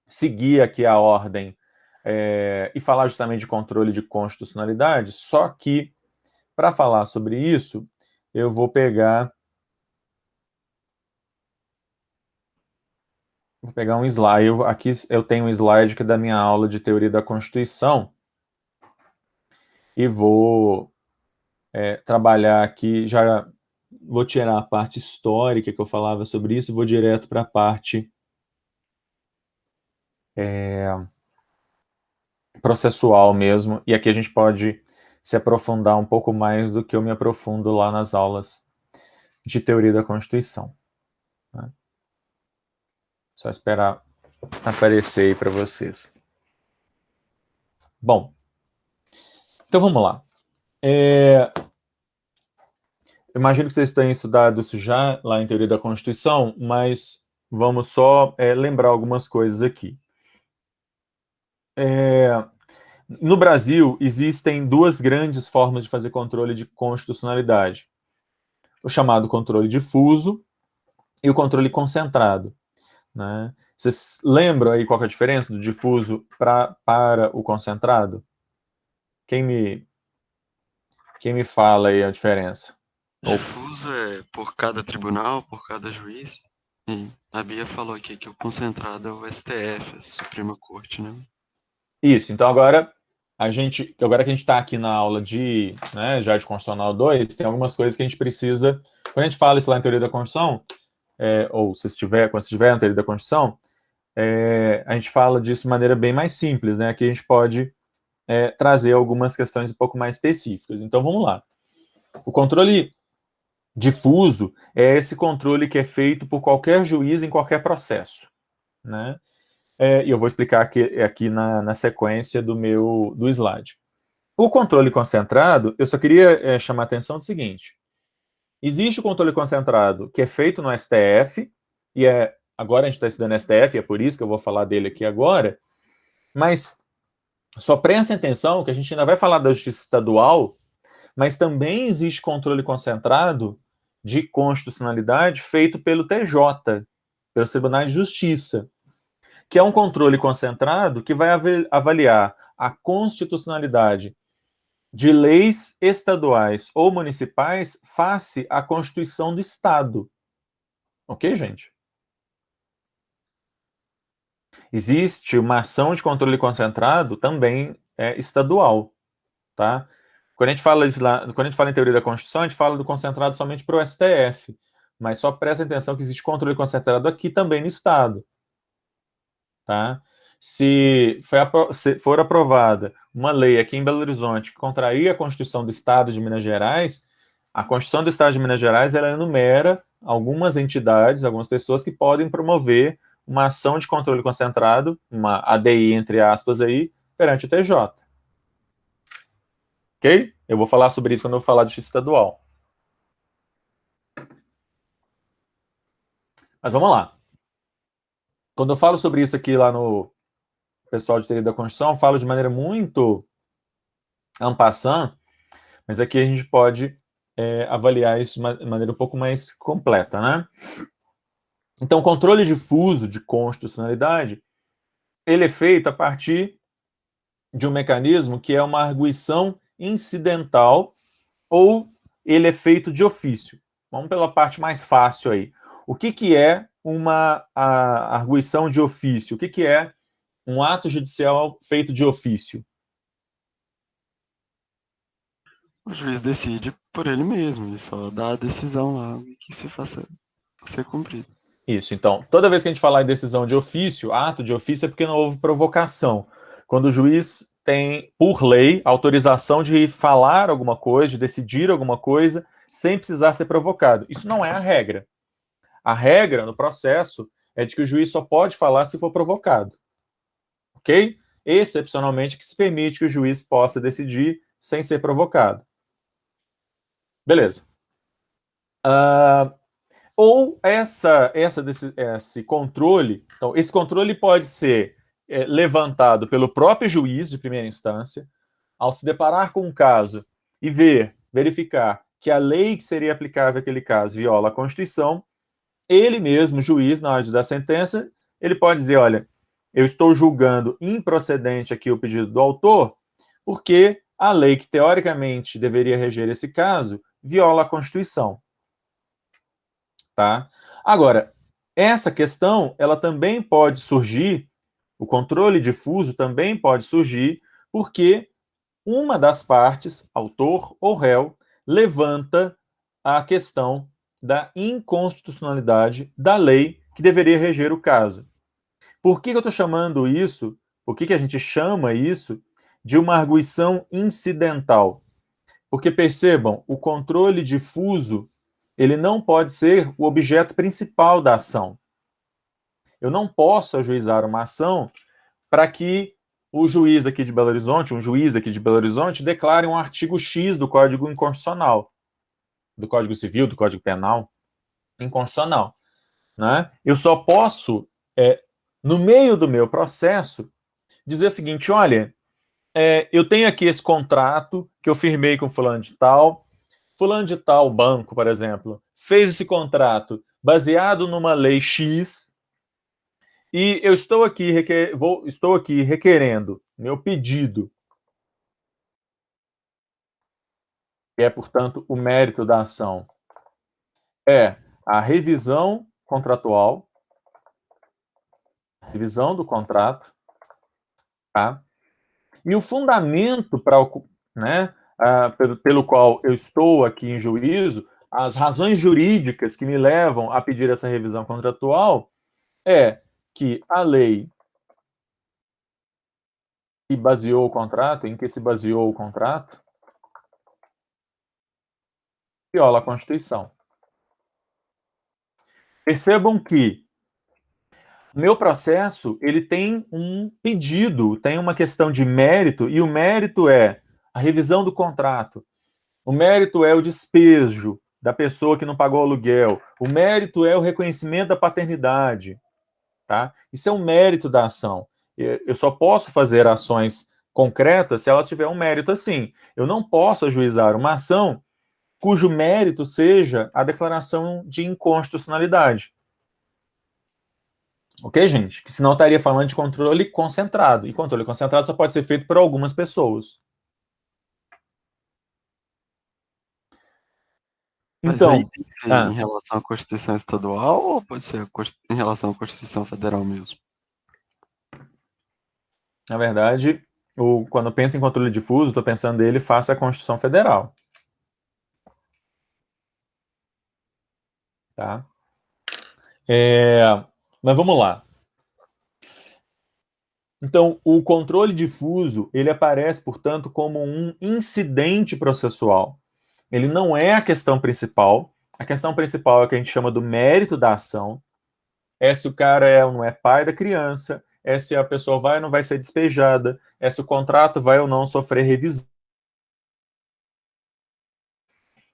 seguir aqui a ordem e falar justamente de controle de constitucionalidade, só que, para falar sobre isso, eu vou pegar um slide. Aqui eu tenho um slide que é da minha aula de teoria da Constituição e vou trabalhar aqui, já vou tirar a parte histórica que eu falava sobre isso e vou direto para a parte processual mesmo, e aqui a gente pode se aprofundar um pouco mais do que eu me aprofundo lá nas aulas de teoria da Constituição. Né? Só esperar aparecer aí para vocês. Bom, então vamos lá. Eu imagino que vocês tenham estudado isso já lá em teoria da Constituição, mas vamos só lembrar algumas coisas aqui. No Brasil, existem duas grandes formas de fazer controle de constitucionalidade. O chamado controle difuso e o controle concentrado. Né? Vocês lembram aí qual que é a diferença do difuso para o concentrado? Quem me fala aí a diferença? Difuso é por cada tribunal, por cada juiz. E a Bia falou aqui que o concentrado é o STF, a Suprema Corte, né? Isso, então agora que a gente está aqui na aula já de Constitucional 2, tem algumas coisas que a gente precisa, quando a gente fala isso lá em teoria da Constituição, ou quando você estiver na teoria da Constituição, a gente fala disso de maneira bem mais simples, né? Aqui a gente pode trazer algumas questões um pouco mais específicas. Então vamos lá. O controle difuso é esse controle que é feito por qualquer juiz em qualquer processo, né? E eu vou explicar aqui na sequência do slide. O controle concentrado, eu só queria chamar a atenção do seguinte: existe o controle concentrado que é feito no STF, e agora a gente está estudando STF, é por isso que eu vou falar dele aqui agora, mas só prestem atenção que a gente ainda vai falar da justiça estadual, mas também existe controle concentrado de constitucionalidade feito pelo TJ, pelo Tribunal de Justiça, que é um controle concentrado que vai avaliar a constitucionalidade de leis estaduais ou municipais face à Constituição do Estado. Ok, gente? Existe uma ação de controle concentrado também estadual, tá? Quando a gente fala em teoria da Constituição, a gente fala do concentrado somente para o STF, mas só presta atenção que existe controle concentrado aqui também no Estado. Tá? Se for aprovada uma lei aqui em Belo Horizonte que contraria a Constituição do Estado de Minas Gerais, a Constituição do Estado de Minas Gerais ela enumera algumas entidades, algumas pessoas que podem promover uma ação de controle concentrado, uma ADI, entre aspas, aí, perante o TJ. Ok? Eu vou falar sobre isso quando eu falar de justiça estadual. Mas vamos lá. Quando eu falo sobre isso aqui lá no pessoal de teoria da Constituição, eu falo de maneira muito en passant, mas aqui a gente pode avaliar isso de maneira um pouco mais completa, né? Então, o controle difuso de constitucionalidade, ele é feito a partir de um mecanismo que é uma arguição incidental ou ele é feito de ofício. Vamos pela parte mais fácil aí. O que é uma arguição de ofício? O que é um ato judicial feito de ofício? O juiz decide por ele mesmo, e só dá a decisão lá que se faça ser cumprido. Isso, então, toda vez que a gente falar em decisão de ofício, ato de ofício é porque não houve provocação. Quando o juiz tem, por lei, autorização de falar alguma coisa, de decidir alguma coisa, sem precisar ser provocado. Isso não é a regra. A regra no processo é de que o juiz só pode falar se for provocado. Ok? Excepcionalmente que se permite que o juiz possa decidir sem ser provocado. Beleza. Ou esse controle, então, esse controle pode ser levantado pelo próprio juiz de primeira instância, ao se deparar com um caso e verificar que a lei que seria aplicável àquele caso viola a Constituição, ele mesmo, o juiz, na hora de dar sentença, ele pode dizer, olha, eu estou julgando improcedente aqui o pedido do autor, porque a lei que teoricamente deveria reger esse caso viola a Constituição. Tá? Agora, essa questão, ela também pode surgir, o controle difuso também pode surgir, porque uma das partes, autor ou réu, levanta a questão da inconstitucionalidade da lei que deveria reger o caso. Por que eu estou chamando isso, por que a gente chama isso de uma arguição incidental? Porque percebam, o controle difuso, ele não pode ser o objeto principal da ação. Eu não posso ajuizar uma ação para que o juiz aqui de Belo Horizonte, um juiz aqui de Belo Horizonte, declare um artigo X do Código Inconstitucional, do Código Civil, do Código Penal, inconstitucional. Né? Eu só posso, no meio do meu processo, dizer o seguinte, olha, eu tenho aqui esse contrato que eu firmei com fulano de tal banco, por exemplo, fez esse contrato baseado numa lei X e eu estou aqui, estou aqui requerendo meu pedido, que é, portanto, o mérito da ação, é a revisão contratual, revisão do contrato, tá? E o fundamento para, né, pelo qual eu estou aqui em juízo, as razões jurídicas que me levam a pedir essa revisão contratual é que a lei que baseou o contrato, em que se baseou o contrato, viola a Constituição. Percebam que meu processo, ele tem um pedido, tem uma questão de mérito, e o mérito é a revisão do contrato. O mérito é o despejo da pessoa que não pagou o aluguel. O mérito é o reconhecimento da paternidade. Tá? Isso é um mérito da ação. Eu só posso fazer ações concretas se elas tiverem um mérito assim. Eu não posso ajuizar uma ação cujo mérito seja a declaração de inconstitucionalidade. Ok, gente? Que senão estaria falando de controle concentrado. E controle concentrado só pode ser feito por algumas pessoas. Mas aí Então, tem que ser em relação à Constituição Estadual ou pode ser em relação à Constituição Federal mesmo? na verdade, quando eu penso em controle difuso, estou pensando nele face à Constituição Federal. Tá? Mas vamos lá. Então, o controle difuso, ele aparece, portanto, como um incidente processual. Ele não é a questão principal. A questão principal é o que a gente chama do mérito da ação. É se o cara é ou não é pai da criança, é se a pessoa vai ou não vai ser despejada, é se o contrato vai ou não sofrer revisão.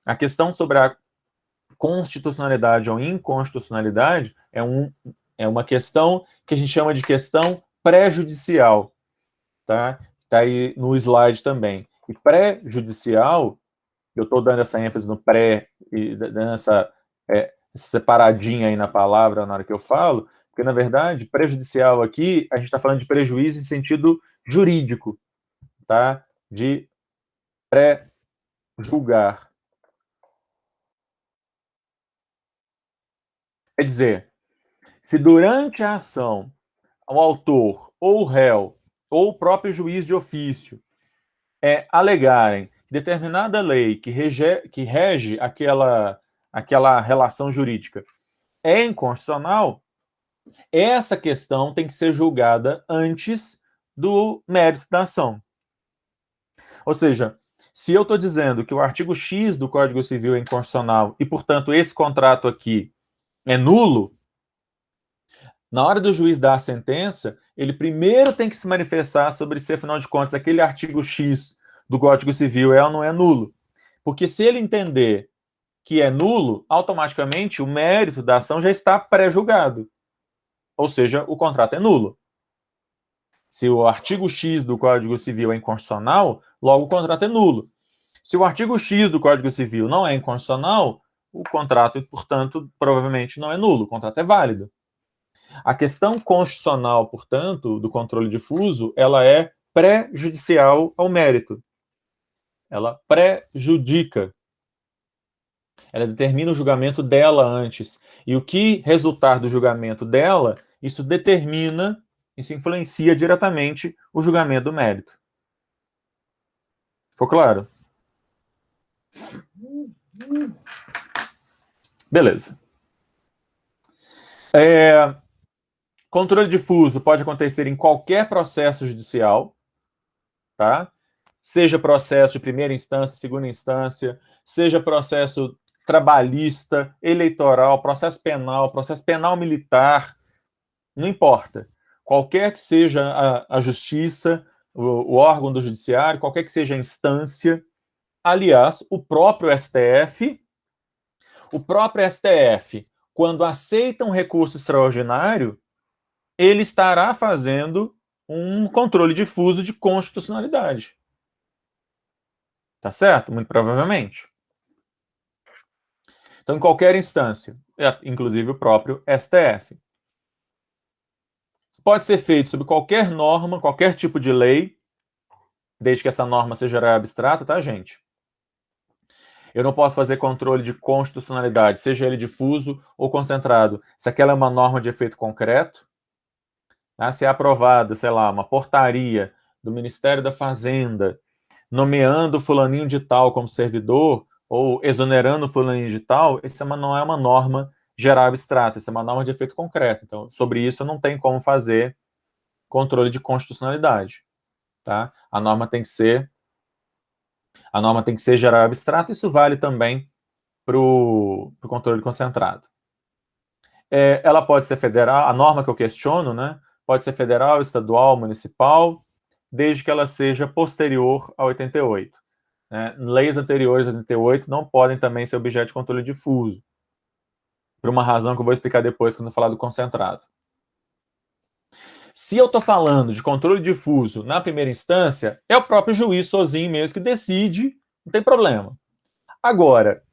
A questão sobre a constitucionalidade ou inconstitucionalidade é uma questão que a gente chama de questão pré-judicial. Tá? Tá aí no slide também. E pré-judicial, eu estou dando essa ênfase no pré e dando essa separadinha aí na palavra na hora que eu falo, porque, na verdade, prejudicial aqui, a gente está falando de prejuízo em sentido jurídico, tá? De pré-julgar. Quer dizer, se durante a ação o autor ou o réu ou o próprio juiz de ofício alegarem determinada lei que rege aquela relação jurídica é inconstitucional, essa questão tem que ser julgada antes do mérito da ação. Ou seja, se eu estou dizendo que o artigo X do Código Civil é inconstitucional e, portanto, esse contrato aqui é nulo, na hora do juiz dar a sentença, ele primeiro tem que se manifestar sobre se, afinal de contas, aquele artigo X do Código Civil é ou não é nulo. Porque se ele entender que é nulo, automaticamente o mérito da ação já está pré-julgado. Ou seja, o contrato é nulo. Se o artigo X do Código Civil é inconstitucional, logo o contrato é nulo. Se o artigo X do Código Civil não é inconstitucional, o contrato, portanto, provavelmente não é nulo, o contrato é válido. A questão constitucional, portanto, do controle difuso, ela é pré-judicial ao mérito. Ela prejudica. Ela determina o julgamento dela antes. E o que resultar do julgamento dela, isso determina, isso influencia diretamente o julgamento do mérito. Ficou claro? Beleza. Controle difuso pode acontecer em qualquer processo judicial, tá? Seja processo de primeira instância, segunda instância, seja processo trabalhista, eleitoral, processo penal militar, não importa. Qualquer que seja a justiça, o órgão do judiciário, qualquer que seja a instância, aliás, o próprio STF, quando aceita um recurso extraordinário, ele estará fazendo um controle difuso de constitucionalidade. Tá certo? Muito provavelmente. Então, em qualquer instância, inclusive o próprio STF. Pode ser feito sobre qualquer norma, qualquer tipo de lei, desde que essa norma seja abstrata, tá, gente? Eu não posso fazer controle de constitucionalidade, seja ele difuso ou concentrado, se aquela é uma norma de efeito concreto, tá? Se é aprovada, sei lá, uma portaria do Ministério da Fazenda, nomeando fulaninho de tal como servidor, ou exonerando fulaninho de tal, essa não é uma norma geral abstrata, essa é uma norma de efeito concreto. Então, sobre isso eu não tenho como fazer controle de constitucionalidade, tá? A norma tem que ser geral abstrata, isso vale também para o controle concentrado. Ela pode ser federal, a norma que eu questiono, né? Pode ser federal, estadual, municipal, desde que ela seja posterior a 88. Né? Leis anteriores a 88 não podem também ser objeto de controle difuso, por uma razão que eu vou explicar depois quando eu falar do concentrado. Se eu estou falando de controle difuso na primeira instância, é o próprio juiz sozinho mesmo que decide, não tem problema. Agora,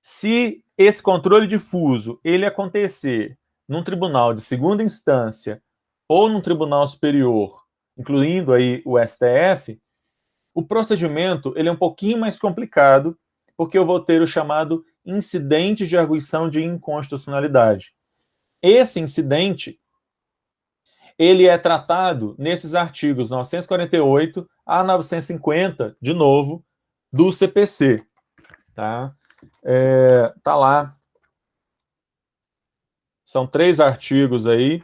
se esse controle difuso ele acontecer num tribunal de segunda instância ou num tribunal superior, incluindo aí o STF, o procedimento ele é um pouquinho mais complicado, porque eu vou ter o chamado incidente de arguição de inconstitucionalidade. Esse incidente ele é tratado nesses artigos 948 a 950, de novo, do CPC. Tá? Tá lá. São 3 artigos aí.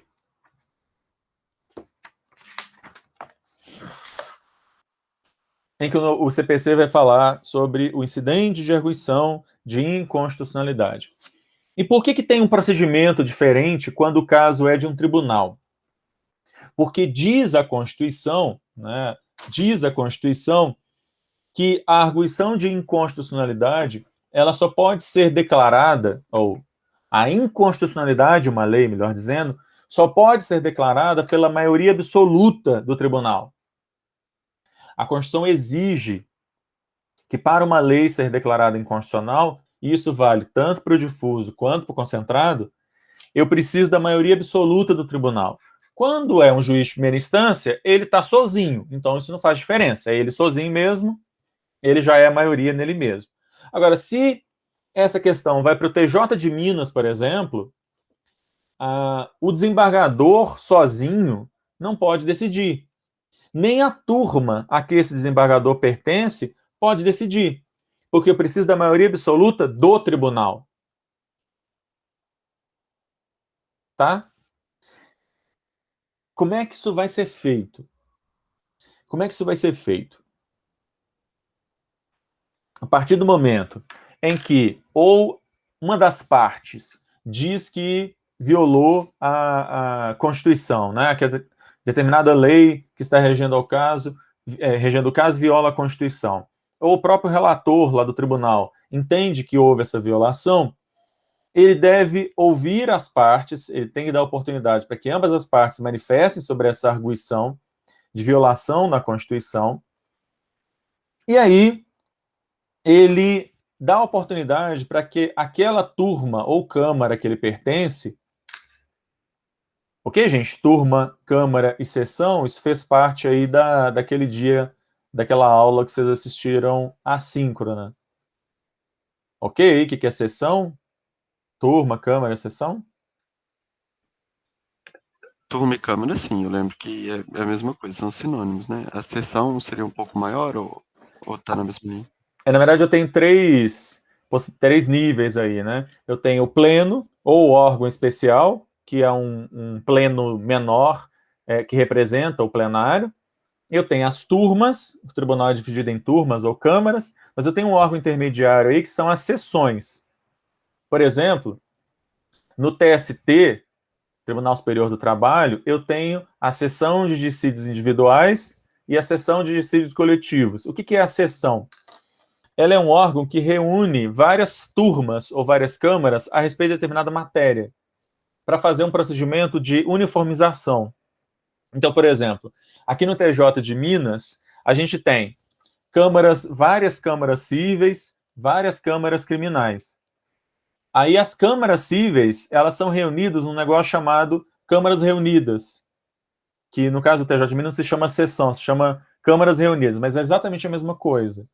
Em que o CPC vai falar sobre o incidente de arguição de inconstitucionalidade. E por que tem um procedimento diferente quando o caso é de um tribunal? Porque diz a Constituição, né, que a arguição de inconstitucionalidade ela só pode ser declarada, ou a inconstitucionalidade de uma lei, melhor dizendo, só pode ser declarada pela maioria absoluta do tribunal. A Constituição exige que para uma lei ser declarada inconstitucional, e isso vale tanto para o difuso quanto para o concentrado, eu preciso da maioria absoluta do tribunal. Quando é um juiz de primeira instância, ele está sozinho, então isso não faz diferença. É ele sozinho mesmo, ele já é a maioria nele mesmo. Agora, se essa questão vai para o TJ de Minas, por exemplo, o desembargador sozinho não pode decidir. Nem a turma a que esse desembargador pertence pode decidir, porque eu preciso da maioria absoluta do tribunal. Tá? Como é que isso vai ser feito? Como é que isso vai ser feito? A partir do momento em que ou uma das partes diz que violou a Constituição, né? Que determinada lei que está regendo o caso viola a Constituição, ou o próprio relator lá do tribunal entende que houve essa violação, ele deve ouvir as partes, ele tem que dar oportunidade para que ambas as partes manifestem sobre essa arguição de violação da Constituição, e aí ele dá oportunidade para que aquela turma ou câmara que ele pertence, ok, gente? Turma, câmara e sessão, isso fez parte aí daquele dia, daquela aula que vocês assistiram assíncrona. Ok? O que é sessão? Turma, câmara, sessão? Turma e câmara, sim, eu lembro que é a mesma coisa, são sinônimos, né? A sessão seria um pouco maior ou tá na mesma linha? Na verdade, eu tenho três níveis aí, né? Eu tenho o pleno, ou órgão especial, que é um pleno menor, que representa o plenário. Eu tenho as turmas, o tribunal é dividido em turmas ou câmaras, mas eu tenho um órgão intermediário aí, que são as sessões. Por exemplo, no TST, Tribunal Superior do Trabalho, eu tenho a sessão de dissídios individuais e a sessão de dissídios coletivos. O que é a sessão? Ela é um órgão que reúne várias turmas ou várias câmaras a respeito de determinada matéria, para fazer um procedimento de uniformização. Então, por exemplo, aqui no TJ de Minas, a gente tem várias câmaras cíveis, várias câmaras criminais. Aí as câmaras cíveis, elas são reunidas num negócio chamado câmaras reunidas, que no caso do TJ de Minas se chama sessão, se chama câmaras reunidas, mas é exatamente a mesma coisa.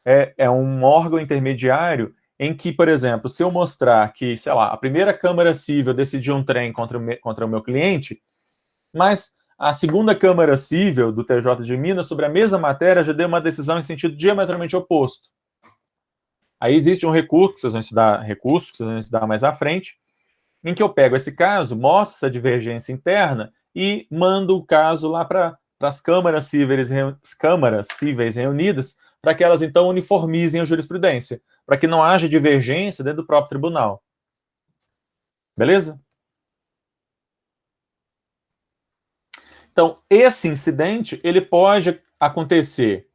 É um órgão intermediário em que, por exemplo, se eu mostrar que, sei lá, a primeira Câmara Cível decidiu um trem contra o meu cliente, mas a segunda Câmara Cível do TJ de Minas, sobre a mesma matéria, já deu uma decisão em sentido diametralmente oposto. Aí existe um recurso, que vocês vão estudar mais à frente, em que eu pego esse caso, mostro essa divergência interna e mando o caso lá para as câmaras cíveis reunidas, para que elas então uniformizem a jurisprudência, para que não haja divergência dentro do próprio tribunal. Beleza? Então, esse incidente, ele pode acontecer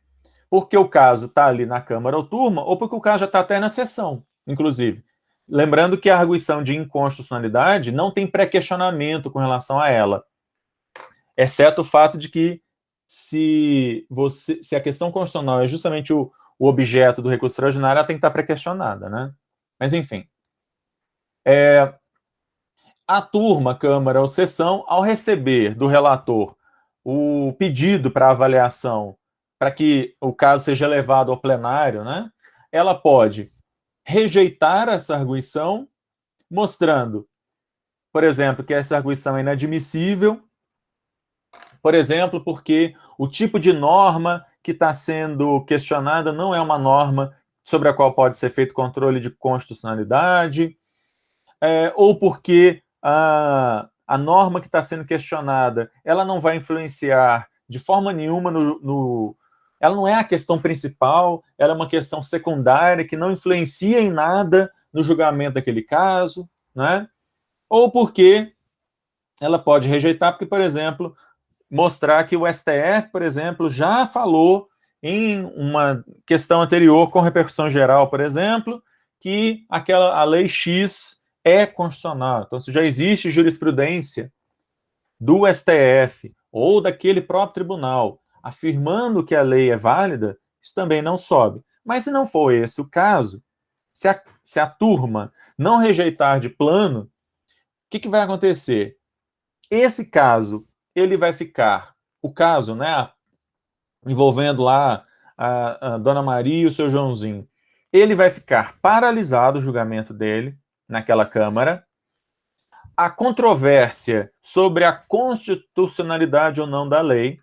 porque o caso está ali na Câmara ou turma, ou porque o caso já está até na sessão, inclusive. Lembrando que a arguição de inconstitucionalidade não tem pré-questionamento com relação a ela, exceto o fato de que se a questão constitucional é justamente o objeto do recurso extraordinário, ela tem que estar pré-questionada, né? Mas, enfim. A turma, Câmara ou sessão, ao receber do relator o pedido para avaliação, para que o caso seja levado ao plenário, né? Ela pode rejeitar essa arguição, mostrando, por exemplo, que essa arguição é inadmissível, por exemplo, porque o tipo de norma que está sendo questionada não é uma norma sobre a qual pode ser feito controle de constitucionalidade, ou porque a norma que está sendo questionada, ela não vai influenciar de forma nenhuma ela não é a questão principal, ela é uma questão secundária que não influencia em nada no julgamento daquele caso, né? Ou porque ela pode rejeitar, porque, por exemplo, mostrar que o STF, por exemplo, já falou em uma questão anterior com repercussão geral, por exemplo, que a lei X é constitucional. Então, se já existe jurisprudência do STF ou daquele próprio tribunal afirmando que a lei é válida, isso também não sobe. Mas se não for esse o caso, se a turma não rejeitar de plano, o que vai acontecer? Esse caso, ele vai ficar, o caso, né, envolvendo lá a Dona Maria e o seu Joãozinho, ele vai ficar paralisado o julgamento dele naquela Câmara. A controvérsia sobre a constitucionalidade ou não da lei,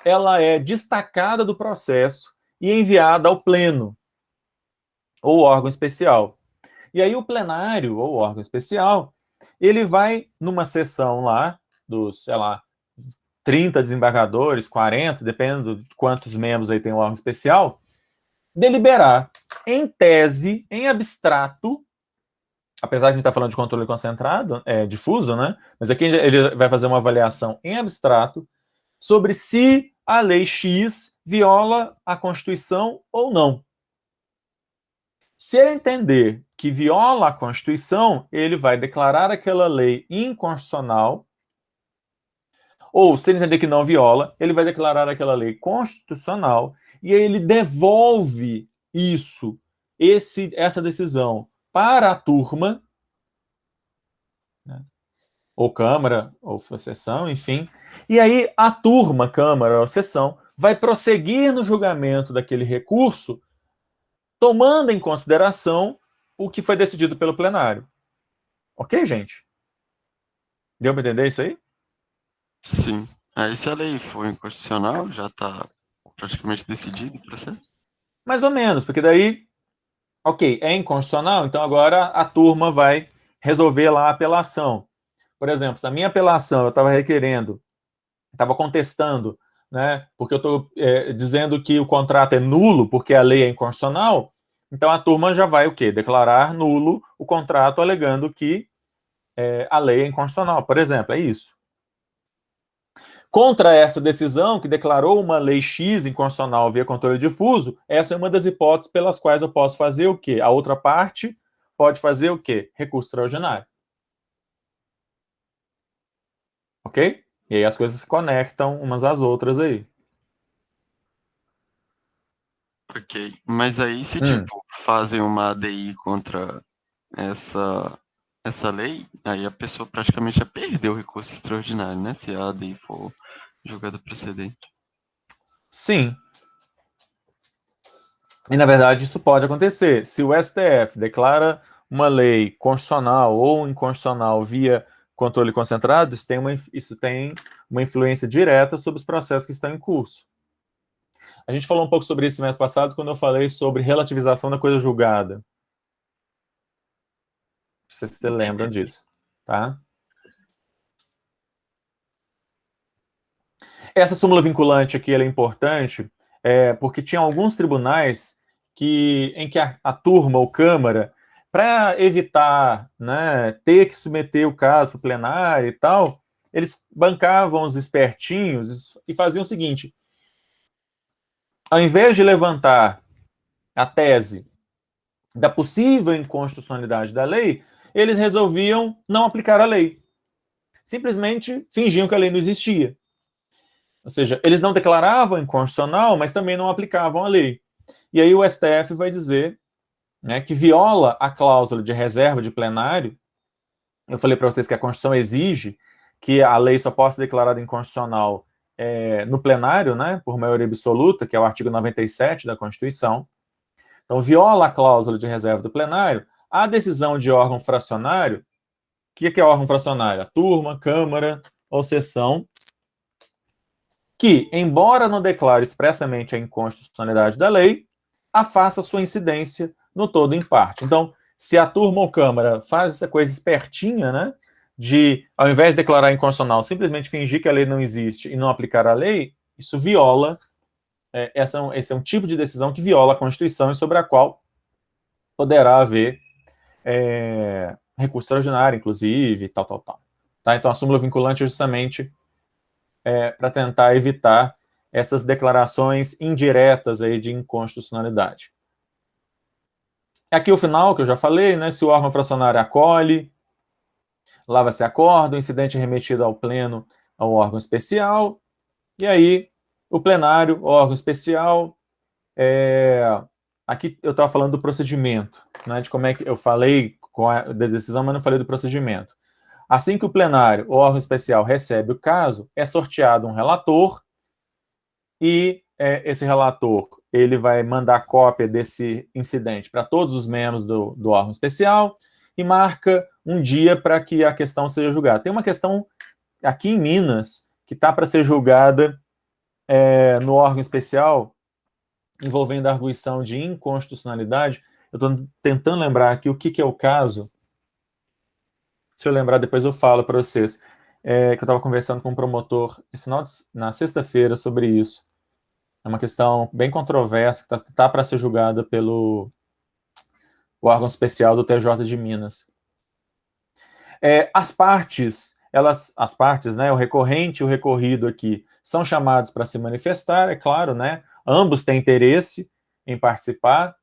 ela é destacada do processo e enviada ao pleno, ou órgão especial. E aí o plenário, ou órgão especial, ele vai numa sessão lá, dos, sei lá, 30 desembargadores, 40, dependendo de quantos membros aí tem o órgão especial, deliberar, em tese, em abstrato, apesar de a gente estar falando de controle concentrado, difuso, né? Mas aqui ele vai fazer uma avaliação em abstrato sobre se a lei X viola a Constituição ou não. Se ele entender que viola a Constituição, ele vai declarar aquela lei inconstitucional, ou se ele entender que não viola, ele vai declarar aquela lei constitucional, e aí ele devolve isso, essa decisão para a turma, né? Ou Câmara, ou sessão, enfim, e aí a turma, Câmara ou sessão, vai prosseguir no julgamento daquele recurso, tomando em consideração o que foi decidido pelo plenário. Ok, gente? Deu para entender isso aí? Sim. Aí se a lei for inconstitucional, já está praticamente decidido o processo? Mais ou menos, porque daí, ok, é inconstitucional, então agora a turma vai resolver lá a apelação. Por exemplo, se a minha apelação eu estava requerendo, estava contestando, né, porque eu estou dizendo que o contrato é nulo porque a lei é inconstitucional, então a turma já vai o quê? Declarar nulo o contrato alegando que a lei é inconstitucional, por exemplo, é isso. Contra essa decisão, que declarou uma lei X inconstitucional via controle difuso, essa é uma das hipóteses pelas quais eu posso fazer o quê? A outra parte pode fazer o quê? Recurso extraordinário. Ok? E aí as coisas se conectam umas às outras aí. Ok. Mas aí se, tipo, fazem uma ADI contra essa lei, aí a pessoa praticamente já perdeu o recurso extraordinário, né? Se a ADI for julgada procedente. Sim. E, na verdade, isso pode acontecer. Se o STF declara uma lei constitucional ou inconstitucional via controle concentrado, isso tem uma influência direta sobre os processos que estão em curso. A gente falou um pouco sobre isso mês passado, quando eu falei sobre relativização da coisa julgada. Vocês se lembram disso, tá? Essa súmula vinculante aqui ela é importante, porque tinha alguns tribunais em que a turma ou Câmara, para evitar, né, ter que submeter o caso para o plenário e tal, eles bancavam os espertinhos e faziam o seguinte: ao invés de levantar a tese da possível inconstitucionalidade da lei, eles resolviam não aplicar a lei. Simplesmente fingiam que a lei não existia. Ou seja, eles não declaravam inconstitucional, mas também não aplicavam a lei. E aí o STF vai dizer, né, que viola a cláusula de reserva de plenário. Eu falei para vocês que a Constituição exige que a lei só possa ser declarada inconstitucional no plenário, né, por maioria absoluta, que é o artigo 97 da Constituição. Então, viola a cláusula de reserva do plenário. A decisão de órgão fracionário, o que é órgão fracionário? A turma, Câmara ou sessão, que, embora não declare expressamente a inconstitucionalidade da lei, afasta sua incidência no todo em parte. Então, se a turma ou Câmara faz essa coisa espertinha, né, de, ao invés de declarar inconstitucional, simplesmente fingir que a lei não existe e não aplicar a lei, isso viola, esse é um tipo de decisão que viola a Constituição e sobre a qual poderá haver recurso extraordinário, inclusive, tal. Tá? Então, a súmula vinculante é justamente para tentar evitar essas declarações indiretas aí de inconstitucionalidade. Aqui o final, que eu já falei, né, se o órgão fracionário acolhe, lá vai ser acordo, o incidente é remetido ao pleno, ao órgão especial, e aí o plenário, o órgão especial, aqui eu estava falando do procedimento, né, de como é que eu falei da decisão, mas não falei do procedimento. Assim que o plenário, o órgão especial, recebe o caso, é sorteado um relator e esse relator ele vai mandar cópia desse incidente para todos os membros do órgão especial e marca um dia para que a questão seja julgada. Tem uma questão aqui em Minas que está para ser julgada no órgão especial envolvendo a arguição de inconstitucionalidade. Eu estou tentando lembrar aqui o que é o caso. Se eu lembrar, depois eu falo para vocês. Que eu estava conversando com um promotor na sexta-feira sobre isso. É uma questão bem controversa, que está para ser julgada pelo órgão especial do TJ de Minas. As partes, né, o recorrente e o recorrido aqui, são chamados para se manifestar, é claro, né? Ambos têm interesse em participar.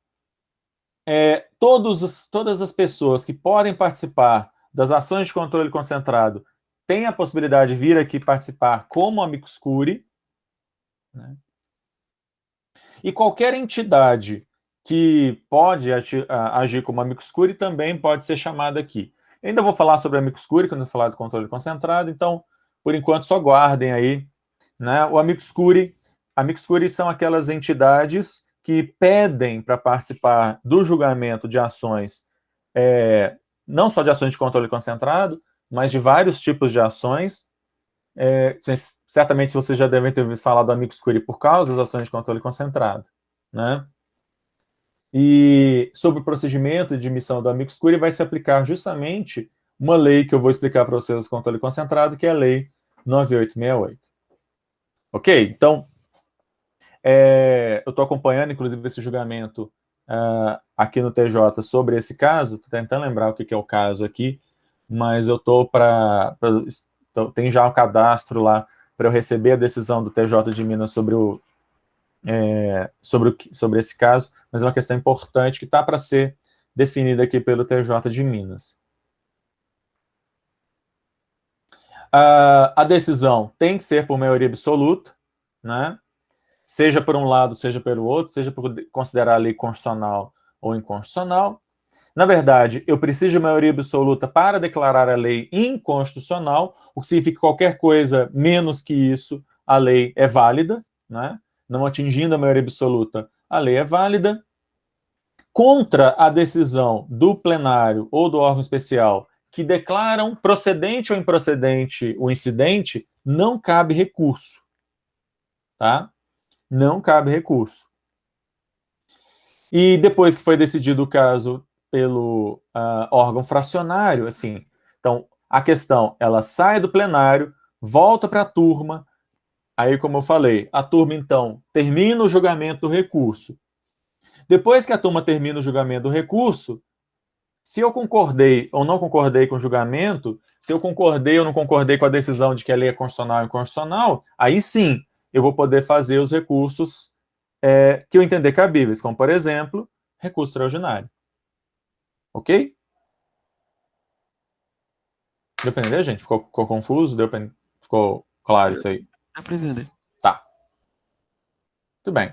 Todas as pessoas que podem participar das ações de controle concentrado têm a possibilidade de vir aqui participar como amicus curiae, né? E qualquer entidade que pode agir como amicus curiae também pode ser chamada aqui. Eu ainda vou falar sobre amicus curiae quando eu falar do controle concentrado, então, por enquanto, só guardem aí, né? O amicus curiae são aquelas entidades que pedem para participar do julgamento de ações, não só de ações de controle concentrado, mas de vários tipos de ações. Certamente vocês já devem ter ouvido falar do amicus curiae por causa das ações de controle concentrado, né? E sobre o procedimento de emissão do amicus curiae vai se aplicar justamente uma lei que eu vou explicar para vocês do controle concentrado, que é a Lei 9868. Ok? Então, eu estou acompanhando, inclusive, esse julgamento aqui no TJ sobre esse caso. Estou tentando lembrar o que é o caso aqui, mas eu estou tem já um cadastro lá para eu receber a decisão do TJ de Minas sobre esse caso, mas é uma questão importante que está para ser definida aqui pelo TJ de Minas. A decisão tem que ser por maioria absoluta, né? Seja por um lado, seja pelo outro, seja por considerar a lei constitucional ou inconstitucional. Na verdade, eu preciso de maioria absoluta para declarar a lei inconstitucional, o que significa que qualquer coisa menos que isso, a lei é válida, né? Não atingindo a maioria absoluta, a lei é válida. Contra a decisão do plenário ou do órgão especial que declaram procedente ou improcedente o incidente, não cabe recurso, tá? Não cabe recurso. E depois que foi decidido o caso pelo órgão fracionário, assim, então a questão, ela sai do plenário, volta para a turma, aí como eu falei, a turma então termina o julgamento do recurso. Depois que a turma termina o julgamento do recurso, se eu concordei ou não concordei com o julgamento, se eu concordei ou não concordei com a decisão de que a lei é constitucional ou inconstitucional, aí sim eu vou poder fazer os recursos que eu entender cabíveis, como, por exemplo, recurso extraordinário. Ok? Deu para entender, gente? Ficou confuso? Ficou claro isso aí? Deu para entender. Tá. Tudo bem.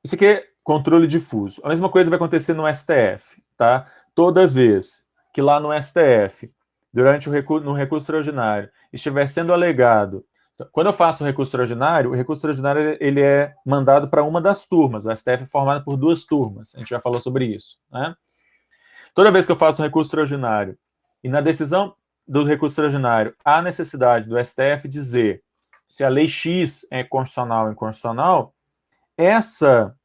Isso aqui é controle difuso. A mesma coisa vai acontecer no STF, tá? Toda vez que lá no STF, durante no recurso extraordinário, estiver sendo alegado. Quando eu faço o recurso extraordinário ele é mandado para uma das turmas. O STF é formado por 2 turmas. A gente já falou sobre isso, né? Toda vez que eu faço um recurso extraordinário e na decisão do recurso extraordinário há necessidade do STF dizer se a lei X é constitucional ou inconstitucional, essa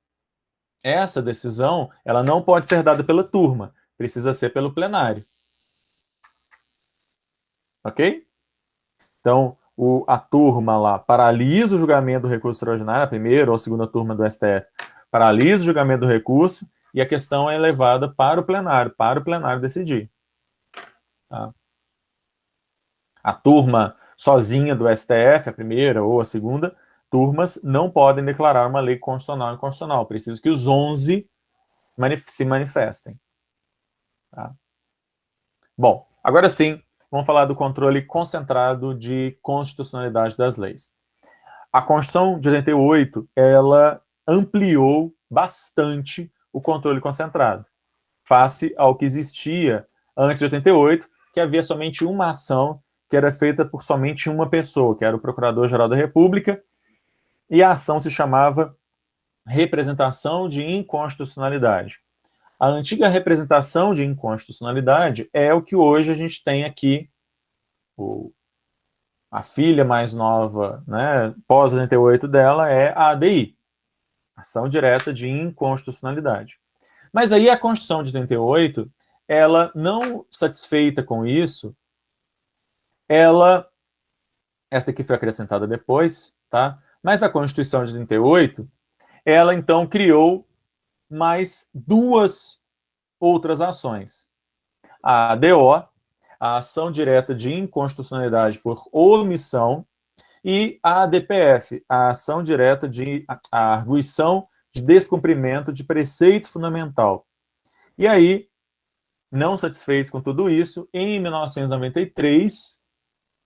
decisão ela não pode ser dada pela turma, precisa ser pelo plenário. Ok? Então, a turma lá paralisa o julgamento do recurso extraordinário, a primeira ou a segunda turma do STF paralisa o julgamento do recurso e a questão é levada para o plenário decidir. Tá? A turma sozinha do STF, a primeira ou a segunda, turmas não podem declarar uma lei constitucional ou inconstitucional. Preciso que os 11 se manifestem. Tá? Bom, agora sim, vamos falar do controle concentrado de constitucionalidade das leis. A Constituição de 88, ela ampliou bastante o controle concentrado, face ao que existia antes de 88, que havia somente uma ação que era feita por somente uma pessoa, que era o Procurador-Geral da República, e a ação se chamava representação de inconstitucionalidade. A antiga representação de inconstitucionalidade é o que hoje a gente tem aqui, a filha mais nova, né, pós-88 dela, é a ADI, ação direta de inconstitucionalidade. Mas aí a Constituição de 88, ela não satisfeita com isso, esta aqui foi acrescentada depois, tá? Mas a Constituição de 88, ela então criou mais duas outras ações. A ADO, a ação direta de inconstitucionalidade por omissão, e a ADPF, a ação direta de a arguição de descumprimento de preceito fundamental. E aí, não satisfeitos com tudo isso, em 1993,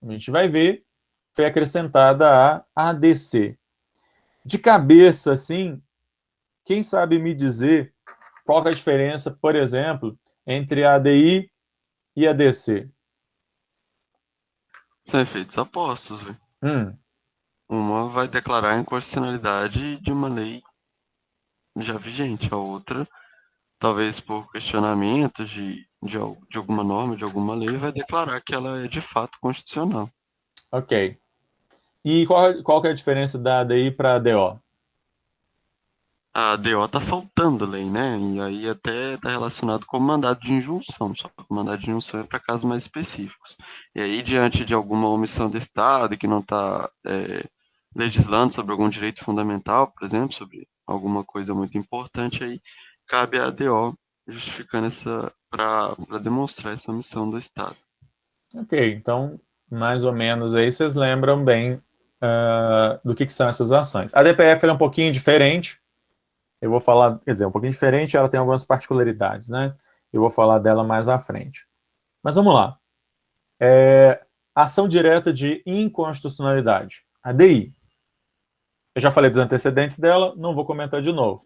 a gente vai ver, foi acrescentada a ADC. De cabeça, assim, quem sabe me dizer qual é a diferença, por exemplo, entre a ADI e a ADC? São efeitos opostos, velho. Uma vai declarar a inconstitucionalidade de uma lei já vigente, a outra, talvez por questionamentos de alguma norma, de alguma lei, vai declarar que ela é de fato constitucional. Ok. E qual que é a diferença da ADI para a ADO? A ADO tá faltando lei, né? E aí até tá relacionado com o mandado de injunção, só que o mandado de injunção é para casos mais específicos. E aí, diante de alguma omissão do Estado que não está legislando sobre algum direito fundamental, por exemplo, sobre alguma coisa muito importante, aí cabe a ADO justificando para demonstrar essa omissão do Estado. Ok, então, mais ou menos aí vocês lembram bem do que são essas ações. A DPF é um pouquinho diferente, eu vou falar, quer dizer, um pouquinho diferente, ela tem algumas particularidades, né? Eu vou falar dela mais à frente. Mas vamos lá. Ação direta de inconstitucionalidade, ADI. Eu já falei dos antecedentes dela, não vou comentar de novo.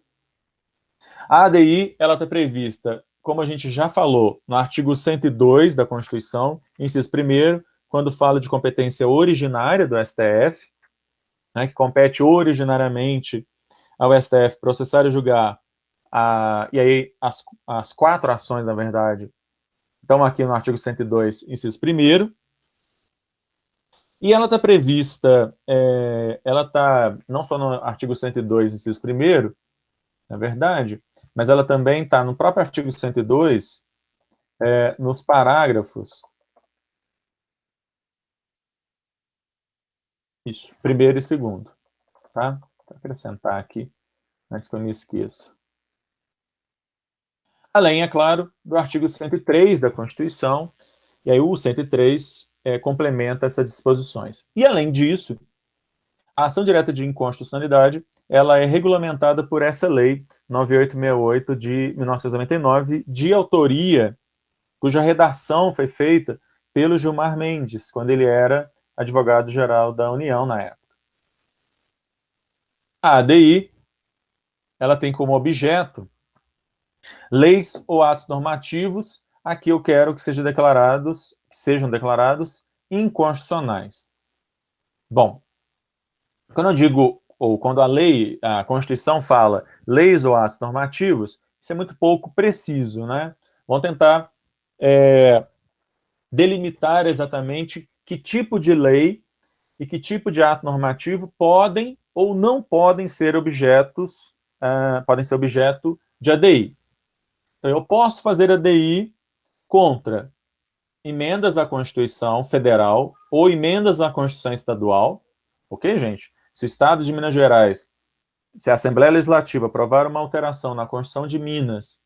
A ADI, ela está prevista, como a gente já falou, no artigo 102 da Constituição, inciso 1º, quando fala de competência originária do STF, né, que compete originariamente ao STF processar e julgar, e aí as 4 ações, na verdade, estão aqui no artigo 102, inciso 1º, e ela está prevista, ela está não só no artigo 102, inciso 1º, na verdade, mas ela também está no próprio artigo 102, nos parágrafos, isso, 1º e 2º, tá? Vou acrescentar aqui, antes que eu me esqueça. Além, é claro, do artigo 103 da Constituição, e aí o 103 complementa essas disposições. E, além disso, a ação direta de inconstitucionalidade, ela é regulamentada por essa lei 9868 de 1999, de autoria, cuja redação foi feita pelo Gilmar Mendes, quando ele era advogado-geral da União na época. A ADI, ela tem como objeto leis ou atos normativos, aqui eu quero que sejam declarados inconstitucionais. Bom, quando eu digo, ou quando a Constituição fala leis ou atos normativos, isso é muito pouco preciso, né? Vamos tentar delimitar exatamente que tipo de lei e que tipo de ato normativo podem ou não podem ser podem ser objeto de ADI. Então, eu posso fazer ADI contra emendas à Constituição Federal ou emendas à Constituição Estadual, ok, gente? Se o Estado de Minas Gerais, se a Assembleia Legislativa aprovar uma alteração na Constituição de Minas,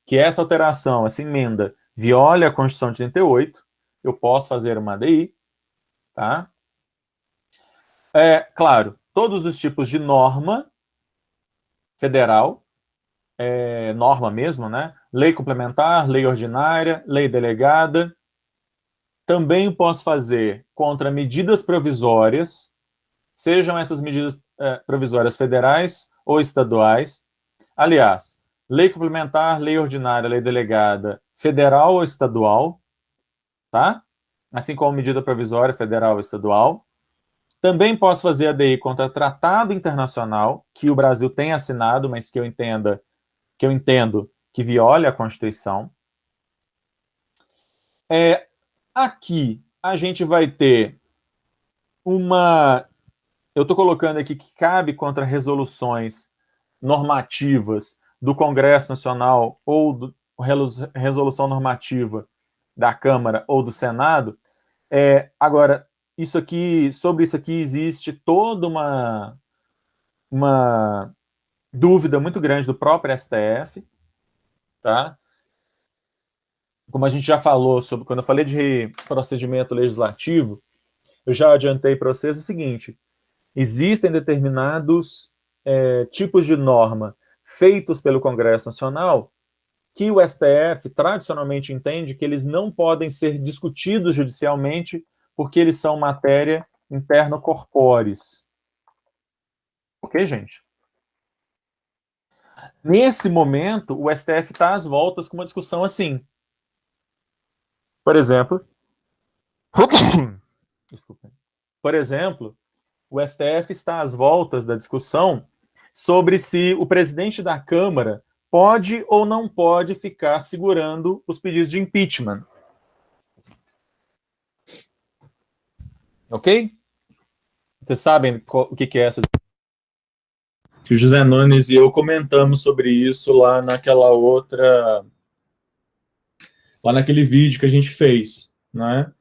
que essa alteração, essa emenda, viole a Constituição de 88, eu posso fazer uma ADI, tá? Claro, todos os tipos de norma federal, norma mesmo, né? Lei complementar, lei ordinária, lei delegada. Também posso fazer contra medidas provisórias, sejam essas medidas provisórias federais ou estaduais. Aliás, lei complementar, lei ordinária, lei delegada, federal ou estadual, tá? Assim como medida provisória federal ou estadual. Também posso fazer ADI contra tratado internacional que o Brasil tem assinado, mas que eu entendo que viole a Constituição. Aqui a gente vai ter eu estou colocando aqui que cabe contra resoluções normativas do Congresso Nacional ou resolução normativa da Câmara ou do Senado. Agora, sobre isso aqui existe toda uma dúvida muito grande do próprio STF, tá? Como a gente já falou quando eu falei de procedimento legislativo, eu já adiantei para vocês o seguinte: existem determinados tipos de norma feitos pelo Congresso Nacional que o STF tradicionalmente entende que eles não podem ser discutidos judicialmente porque eles são matéria interno corporis. Ok, gente? Nesse momento, o STF está às voltas com uma discussão assim. Por exemplo, desculpa. Por exemplo, o STF está às voltas da discussão sobre se o presidente da Câmara pode ou não pode ficar segurando os pedidos de impeachment. Ok? Vocês sabem o que é essa? Que o José Nunes e eu comentamos sobre isso lá naquele vídeo que a gente fez, né?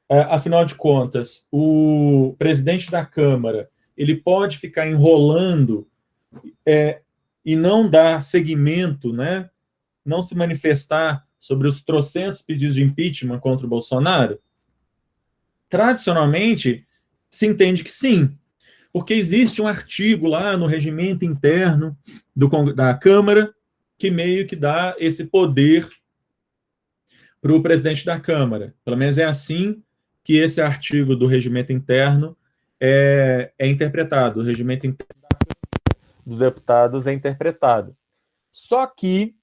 Afinal de contas, o presidente da Câmara, ele pode ficar enrolando e não dar seguimento, né? Não se manifestar sobre os trocentos pedidos de impeachment contra o Bolsonaro? Tradicionalmente, se entende que sim, porque existe um artigo lá no regimento interno da Câmara que meio que dá esse poder para o presidente da Câmara. Pelo menos é assim que esse artigo do regimento interno é interpretado. O regimento interno dos deputados é interpretado. Só que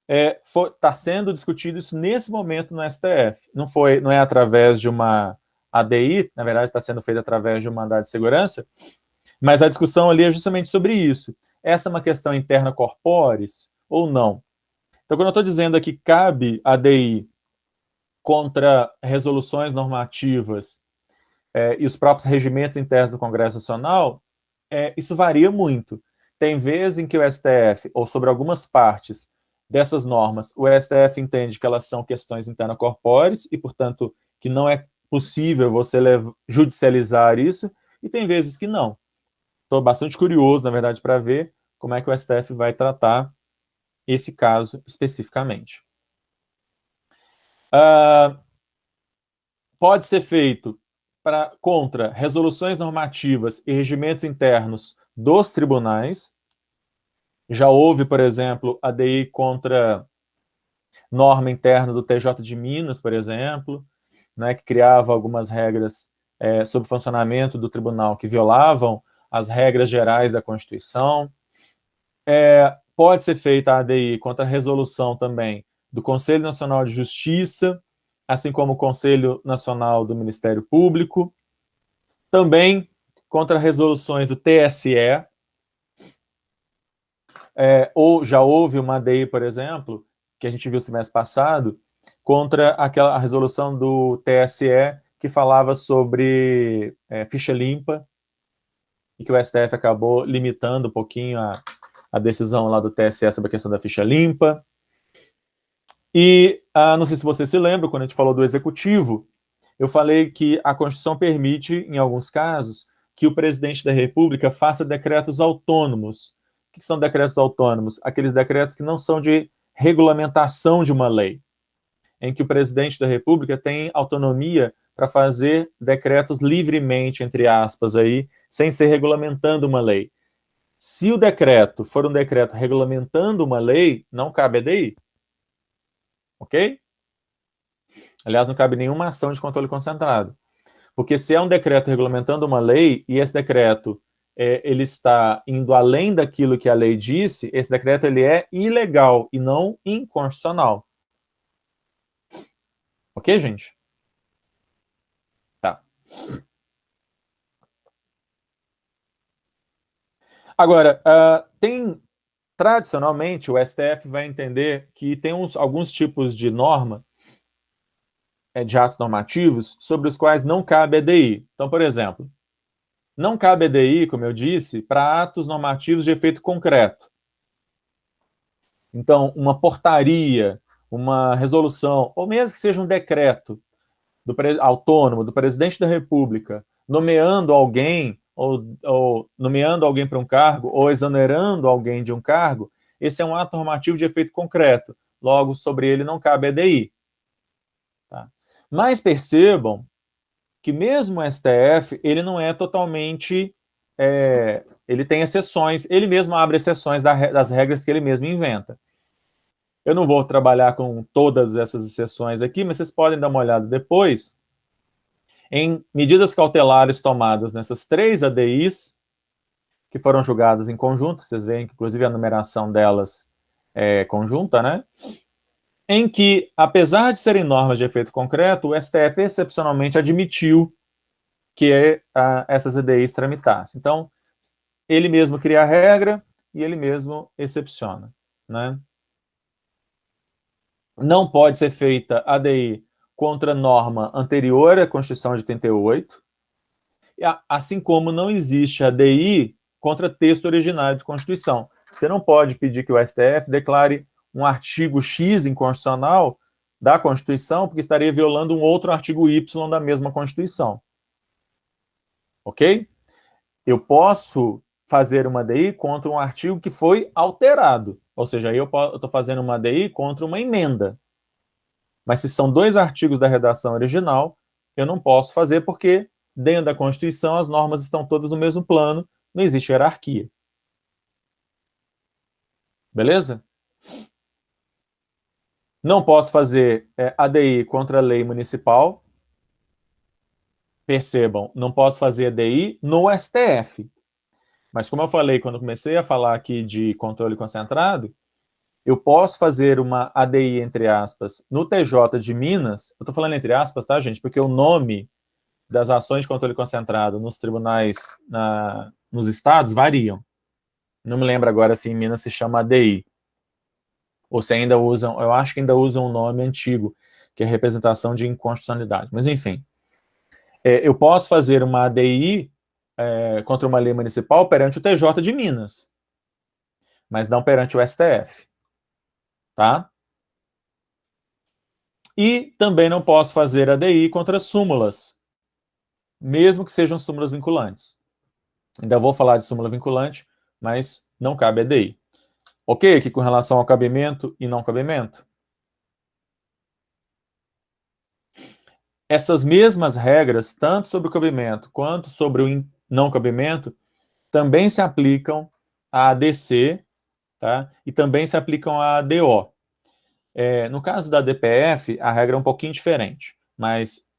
está sendo discutido isso nesse momento no STF. Não é através de uma ADI, na verdade está sendo feito através de um mandado de segurança, mas a discussão ali é justamente sobre isso. Essa é uma questão interna corporis ou não? Então, quando eu estou dizendo aqui que cabe ADI contra resoluções normativas e os próprios regimentos internos do Congresso Nacional, isso varia muito. Tem vezes em que o STF, ou sobre algumas partes dessas normas, o STF entende que elas são questões interna corporis e, portanto, que não é possível você judicializar isso, e tem vezes que não. Estou bastante curioso, na verdade, para ver como é que o STF vai tratar esse caso especificamente. Pode ser feito contra resoluções normativas e regimentos internos dos tribunais. Já houve, por exemplo, ADI contra norma interna do TJ de Minas, por exemplo, né, que criava algumas regras sobre o funcionamento do tribunal que violavam as regras gerais da Constituição. Pode ser feita a ADI contra a resolução também do Conselho Nacional de Justiça, assim como o Conselho Nacional do Ministério Público, também contra resoluções do TSE, ou já houve uma ADI, por exemplo, que a gente viu semestre passado, contra a resolução do TSE que falava sobre ficha limpa, e que o STF acabou limitando um pouquinho a decisão lá do TSE sobre a questão da ficha limpa. E não sei se você se lembra, quando a gente falou do executivo, eu falei que a Constituição permite, em alguns casos, que o presidente da República faça decretos autônomos. O que são decretos autônomos? Aqueles decretos que não são de regulamentação de uma lei, em que o presidente da República tem autonomia para fazer decretos livremente, entre aspas, aí, sem ser regulamentando uma lei. Se o decreto for um decreto regulamentando uma lei, não cabe ADI. Ok? Aliás, não cabe nenhuma ação de controle concentrado. Porque se é um decreto regulamentando uma lei, e esse decreto ele está indo além daquilo que a lei disse, esse decreto ele é ilegal e não inconstitucional. Ok, gente? Tá. Agora, tradicionalmente, o STF vai entender que tem alguns tipos de norma, de atos normativos, sobre os quais não cabe ADI. Então, por exemplo, Não cabe EDI, como eu disse, para atos normativos de efeito concreto. Então, uma portaria, uma resolução, ou mesmo que seja um decreto autônomo do presidente da República, nomeando alguém, ou nomeando alguém para um cargo, ou exonerando alguém de um cargo, esse é um ato normativo de efeito concreto. Logo, sobre ele não cabe EDI. Tá? Mas percebam que mesmo o STF, ele não é totalmente... ele tem exceções, ele mesmo abre exceções das regras que ele mesmo inventa. Eu não vou trabalhar com todas essas exceções aqui, mas vocês podem dar uma olhada depois em medidas cautelares tomadas nessas 3 ADIs, que foram julgadas em conjunto, vocês veem que inclusive a numeração delas é conjunta, né? Em que, apesar de serem normas de efeito concreto, o STF excepcionalmente admitiu que essas ADIs tramitassem. Então, ele mesmo cria a regra e ele mesmo excepciona, né? Não pode ser feita ADI contra norma anterior à Constituição de 88, assim como não existe ADI contra texto originário de Constituição. Você não pode pedir que o STF declare um artigo X inconstitucional da Constituição, porque estaria violando um outro artigo Y da mesma Constituição. Ok? Eu posso fazer uma ADI contra um artigo que foi alterado, ou seja, aí eu estou fazendo uma ADI contra uma emenda. Mas se são 2 artigos da redação original, eu não posso fazer porque dentro da Constituição as normas estão todas no mesmo plano, não existe hierarquia. Beleza? Não posso fazer ADI contra a lei municipal. Percebam, não posso fazer ADI no STF. Mas como eu falei quando comecei a falar aqui de controle concentrado, eu posso fazer uma ADI, entre aspas, no TJ de Minas. Eu estou falando entre aspas, tá, gente? Porque o nome das ações de controle concentrado nos tribunais, nos estados, variam. Não me lembro agora se em Minas se chama ADI. Ou se ainda usam, eu acho que ainda usam um nome antigo, que é representação de inconstitucionalidade. Mas, enfim. Eu posso fazer uma ADI contra uma lei municipal perante o TJ de Minas, mas não perante o STF. Tá? E também não posso fazer ADI contra súmulas, mesmo que sejam súmulas vinculantes. Ainda vou falar de súmula vinculante, mas não cabe ADI. Ok? Aqui com relação ao cabimento e não cabimento. Essas mesmas regras, tanto sobre o cabimento quanto sobre o não cabimento, também se aplicam à ADC, tá? E também se aplicam à ADO. No caso da DPF, a regra é um pouquinho diferente, mas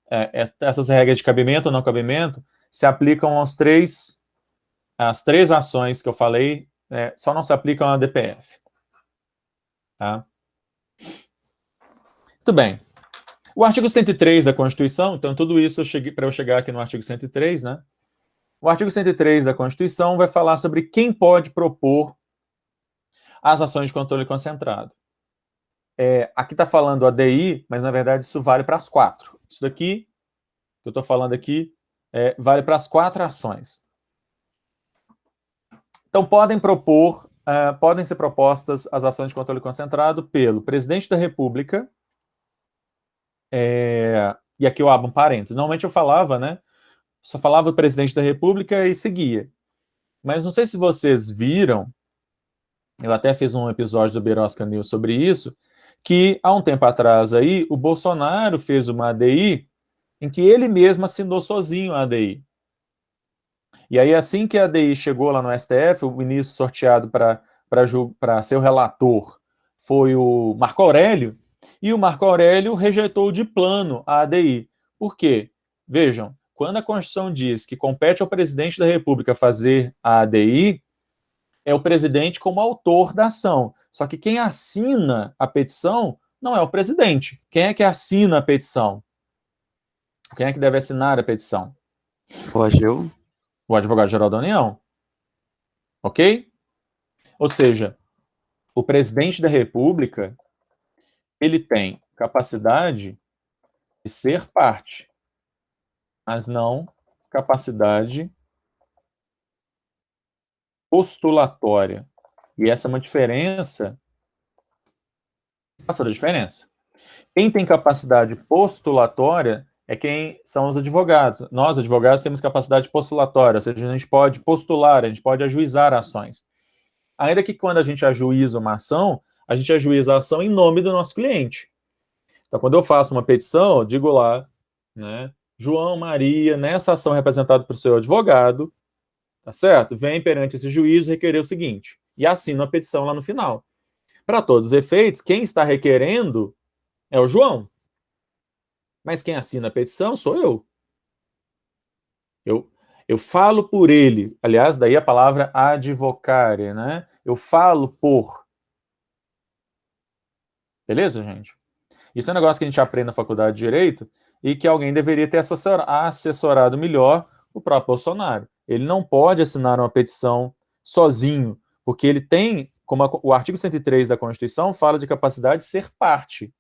essas regras de cabimento ou não cabimento se aplicam às 3 ações que eu falei, só não se aplicam à DPF. Tá? Muito bem. O artigo 103 da Constituição, então tudo isso para eu chegar aqui no artigo 103, né? O artigo 103 da Constituição vai falar sobre quem pode propor as ações de controle concentrado. Aqui está falando ADI, mas na verdade isso vale para as 4. Isso daqui, que eu estou falando aqui, vale para as 4 ações. Então podem ser propostas as ações de controle concentrado pelo presidente da República, e aqui eu abro um parênteses. Normalmente eu falava, né? Só falava o presidente da República e seguia. Mas não sei se vocês viram, eu até fiz um episódio do Birosca News sobre isso, que há um tempo atrás aí, o Bolsonaro fez uma ADI em que ele mesmo assinou sozinho a ADI. E aí, assim que a ADI chegou lá no STF, o ministro sorteado para ser o relator foi o Marco Aurélio, e o Marco Aurélio rejeitou de plano a ADI. Por quê? Vejam, quando a Constituição diz que compete ao presidente da República fazer a ADI, é o presidente como autor da ação. Só que quem assina a petição não é o presidente. Quem é que assina a petição? Quem é que deve assinar a petição? O AGU? O advogado-geral da União. Ok? Ou seja, o presidente da República, ele tem capacidade de ser parte, mas não capacidade postulatória. E essa é uma diferença. Faz toda a diferença. Quem tem capacidade postulatória é quem são os advogados. Nós, advogados, temos capacidade postulatória, ou seja, a gente pode postular, a gente pode ajuizar ações. Ainda que quando a gente ajuiza uma ação, a gente ajuiza a ação em nome do nosso cliente. Então, quando eu faço uma petição, eu digo lá, né, João Maria, nessa ação representada por seu advogado, tá certo? Vem perante esse juízo requerer o seguinte, e assina a petição lá no final. Para todos os efeitos, quem está requerendo é o João. Mas quem assina a petição sou eu. Eu falo por ele. Aliás, daí a palavra advocare, né? Eu falo por. Beleza, gente? Isso é um negócio que a gente aprende na faculdade de Direito e que alguém deveria ter assessorado melhor o próprio Bolsonaro. Ele não pode assinar uma petição sozinho, porque ele tem, como o artigo 103 da Constituição fala de capacidade de ser parte.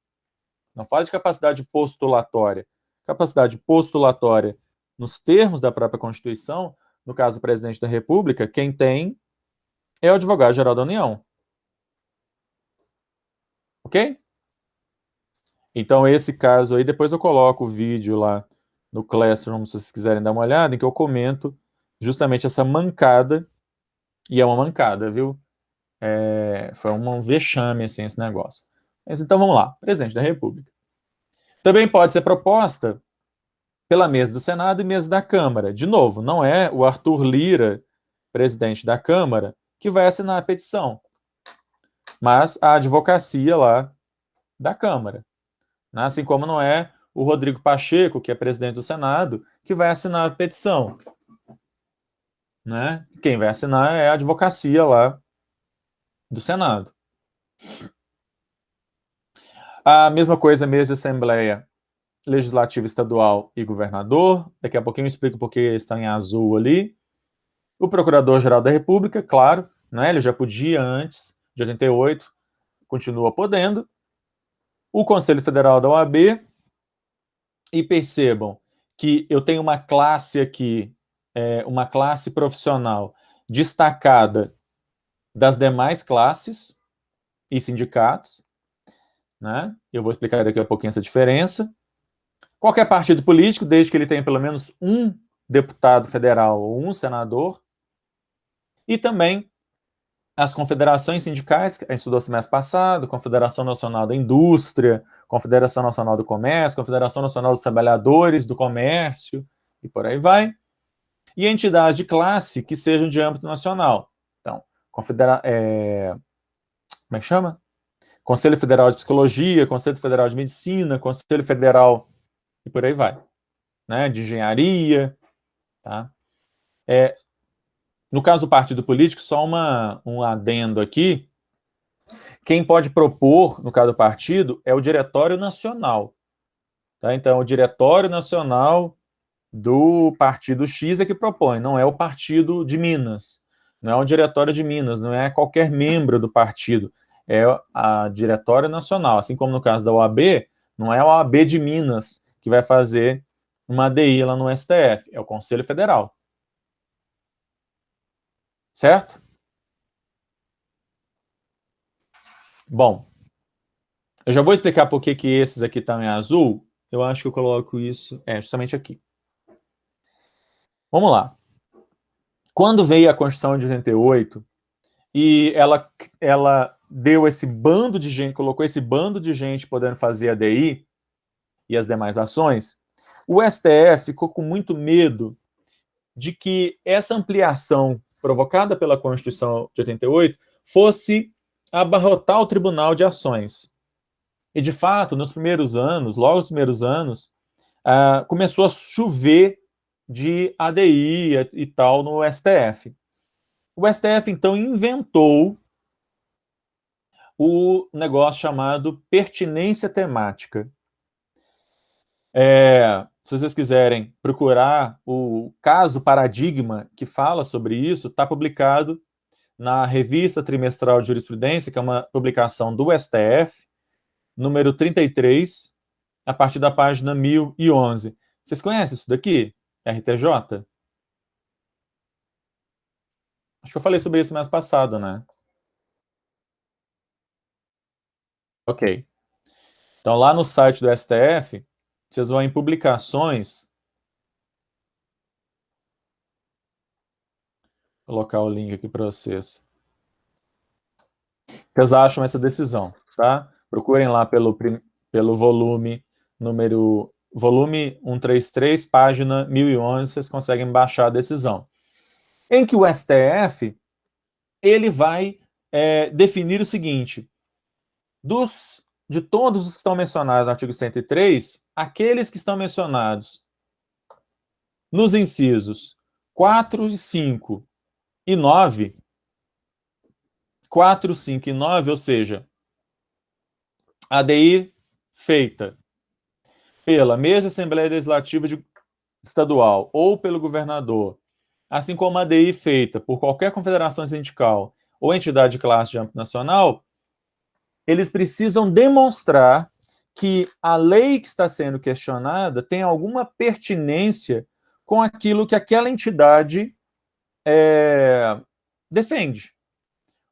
Não fala de capacidade postulatória. Capacidade postulatória, nos termos da própria Constituição, no caso do presidente da República, quem tem é o advogado-geral da União. Ok? Então, esse caso aí, depois eu coloco o vídeo lá no Classroom, se vocês quiserem dar uma olhada, em que eu comento justamente essa mancada, e é uma mancada, viu? Foi um vexame, assim, esse negócio. Mas então, vamos lá. Presidente da República. Também pode ser proposta pela mesa do Senado e mesa da Câmara. De novo, não é o Arthur Lira, presidente da Câmara, que vai assinar a petição, mas a advocacia lá da Câmara. Assim como não é o Rodrigo Pacheco, que é presidente do Senado, que vai assinar a petição. Né? Quem vai assinar é a advocacia lá do Senado. A mesma coisa, mesa de Assembleia Legislativa Estadual e Governador. Daqui a pouquinho eu explico porque está em azul ali. O Procurador-Geral da República, claro, né? Ele já podia antes, de 88, continua podendo. O Conselho Federal da OAB. E percebam que eu tenho uma classe aqui, uma classe profissional destacada das demais classes e sindicatos, né? Eu vou explicar daqui a pouquinho essa diferença. Qualquer partido político, desde que ele tenha pelo menos um deputado federal ou um senador, e também as confederações sindicais, que a gente estudou semestre passado, Confederação Nacional da Indústria, Confederação Nacional do Comércio, Confederação Nacional dos Trabalhadores do Comércio, e por aí vai. E entidades de classe que sejam de âmbito nacional. Então, como é que chama? Conselho Federal de Psicologia, Conselho Federal de Medicina, Conselho Federal, e por aí vai. Né? De Engenharia, tá? No caso do partido político, só um adendo aqui. Quem pode propor, no caso do partido, é o Diretório Nacional. Tá? Então, o Diretório Nacional do Partido X é que propõe, não é o Partido de Minas, não é o Diretório de Minas, não é qualquer membro do partido, é a Diretório Nacional. Assim como no caso da OAB, não é a OAB de Minas que vai fazer uma ADI lá no STF, é o Conselho Federal. Certo? Bom, eu já vou explicar por que esses aqui estão em azul. Eu acho que eu coloco isso justamente aqui. Vamos lá. Quando veio a Constituição de 88 e ela deu esse bando de gente, colocou esse bando de gente podendo fazer a ADI e as demais ações, o STF ficou com muito medo de que essa ampliação provocada pela Constituição de 88 fosse abarrotar o Tribunal de Ações. E, de fato, nos primeiros anos, logo nos primeiros anos, começou a chover de ADI e tal no STF. O STF, então, inventou o negócio chamado pertinência temática. Se vocês quiserem procurar o caso Paradigma, que fala sobre isso, está publicado na Revista Trimestral de Jurisprudência, que é uma publicação do STF, número 33, a partir da página 1011. Vocês conhecem isso daqui? RTJ? Acho que eu falei sobre isso mês passado, né? Ok. Então, lá no site do STF, vocês vão em publicações, vou colocar o link aqui para vocês. Vocês acham essa decisão, tá? Procurem lá pelo volume 133, página 1011, vocês conseguem baixar a decisão. Em que o STF, ele vai definir o seguinte: de todos os que estão mencionados no artigo 103, aqueles que estão mencionados nos incisos 4, 5 e 9, 4, 5 e 9, ou seja, a ADI feita pela mesma Assembleia Legislativa Estadual ou pelo governador, assim como a ADI feita por qualquer confederação sindical ou entidade de classe de âmbito nacional, eles precisam demonstrar que a lei que está sendo questionada tem alguma pertinência com aquilo que aquela entidade defende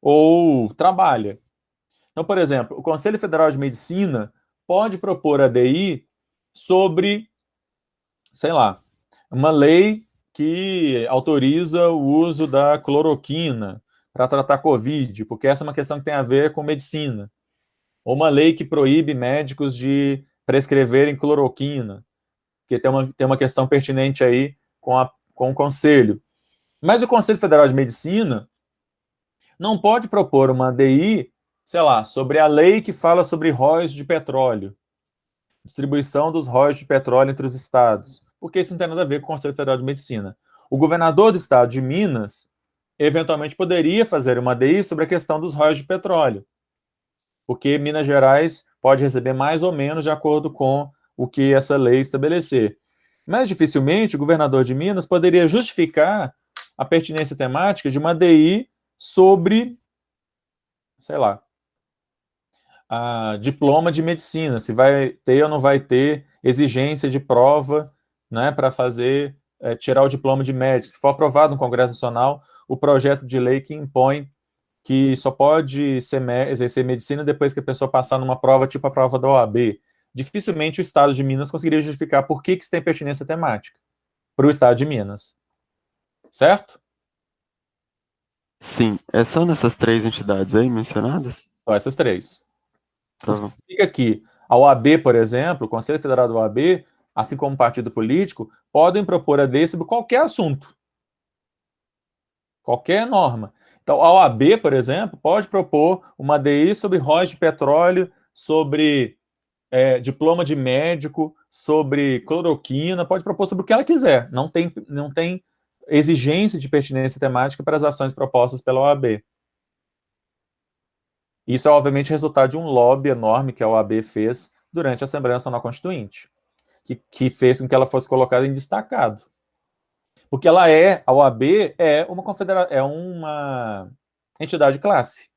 ou trabalha. Então, por exemplo, o Conselho Federal de Medicina pode propor a DI sobre, sei lá, uma lei que autoriza o uso da cloroquina para tratar Covid, porque essa é uma questão que tem a ver com medicina. Ou uma lei que proíbe médicos de prescreverem cloroquina, porque tem uma questão pertinente aí com o Conselho. Mas o Conselho Federal de Medicina não pode propor uma DI, sei lá, sobre a lei que fala sobre royalties de petróleo, distribuição dos royalties de petróleo entre os estados, porque isso não tem nada a ver com o Conselho Federal de Medicina. O governador do estado de Minas, eventualmente, poderia fazer uma DI sobre a questão dos royalties de petróleo, porque Minas Gerais pode receber mais ou menos de acordo com o que essa lei estabelecer. Mas dificilmente o governador de Minas poderia justificar a pertinência temática de uma DI sobre, sei lá, a diploma de medicina, se vai ter ou não vai ter exigência de prova, né, para fazer, tirar o diploma de médico. Se for aprovado no Congresso Nacional, o projeto de lei que impõe que só pode exercer medicina depois que a pessoa passar numa prova tipo a prova da OAB. Dificilmente o Estado de Minas conseguiria justificar por que isso tem pertinência temática para o Estado de Minas. Certo? Sim. É só nessas 3 entidades aí mencionadas? Então, essas 3. Tá. Significa que a OAB, por exemplo, o Conselho Federal da OAB, assim como o partido político, podem propor a lei sobre qualquer assunto. Qualquer norma. Então, a OAB, por exemplo, pode propor uma DI sobre royalties de petróleo, sobre diploma de médico, sobre cloroquina, pode propor sobre o que ela quiser. Não tem exigência de pertinência temática para as ações propostas pela OAB. Isso é, obviamente, resultado de um lobby enorme que a OAB fez durante a Assembleia Nacional Constituinte, que fez com que ela fosse colocada em destacado. Porque a OAB é uma entidade classe.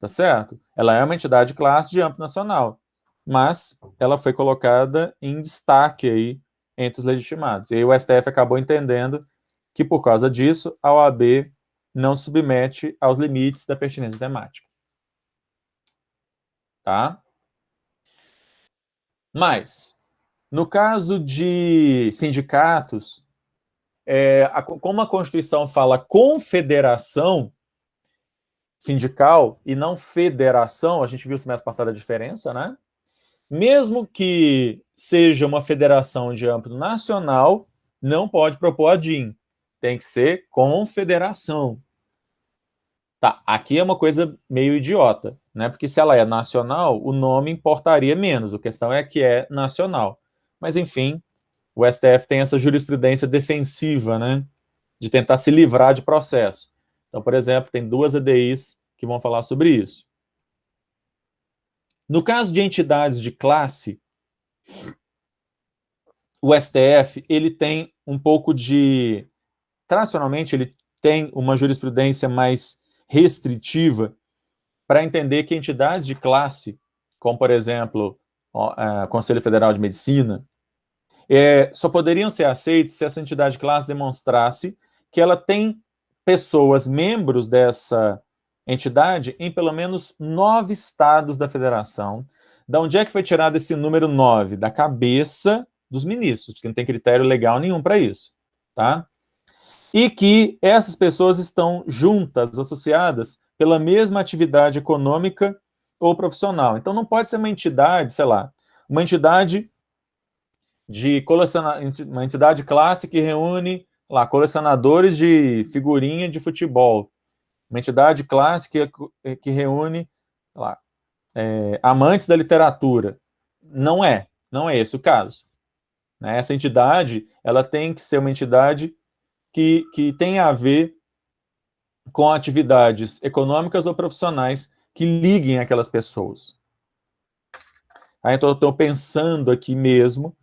Tá certo? Ela é uma entidade classe de âmbito nacional, mas ela foi colocada em destaque aí entre os legitimados. E aí o STF acabou entendendo que, por causa disso, a OAB não submete aos limites da pertinência temática. Tá? Mas, no caso de sindicatos, como a Constituição fala confederação sindical e não federação, a gente viu semestre passado a diferença, né? Mesmo que seja uma federação de âmbito nacional, não pode propor a DIN. Tem que ser confederação. Tá, aqui é uma coisa meio idiota, né? Porque se ela é nacional, o nome importaria menos. A questão é que é nacional. Mas, enfim, o STF tem essa jurisprudência defensiva, né? De tentar se livrar de processo. Então, por exemplo, tem 2 ADIs que vão falar sobre isso. No caso de entidades de classe, o STF ele tem um pouco de... Tradicionalmente, ele tem uma jurisprudência mais restritiva para entender que entidades de classe, como, por exemplo, o Conselho Federal de Medicina, só poderiam ser aceitos se essa entidade de classe demonstrasse que ela tem pessoas membros dessa entidade em pelo menos 9 estados da federação. Da onde é que foi tirado esse número 9? Da cabeça dos ministros, porque não tem critério legal nenhum para isso, tá? E que essas pessoas estão juntas, associadas, pela mesma atividade econômica ou profissional. Então não pode ser uma entidade, sei lá, uma entidade de uma entidade classe que reúne lá colecionadores de figurinha de futebol, uma entidade classe que reúne lá, amantes da literatura. Não é esse o caso. Né? Essa entidade, ela tem que ser uma entidade que tem a ver com atividades econômicas ou profissionais que liguem aquelas pessoas. Aí, então, eu estou pensando aqui mesmo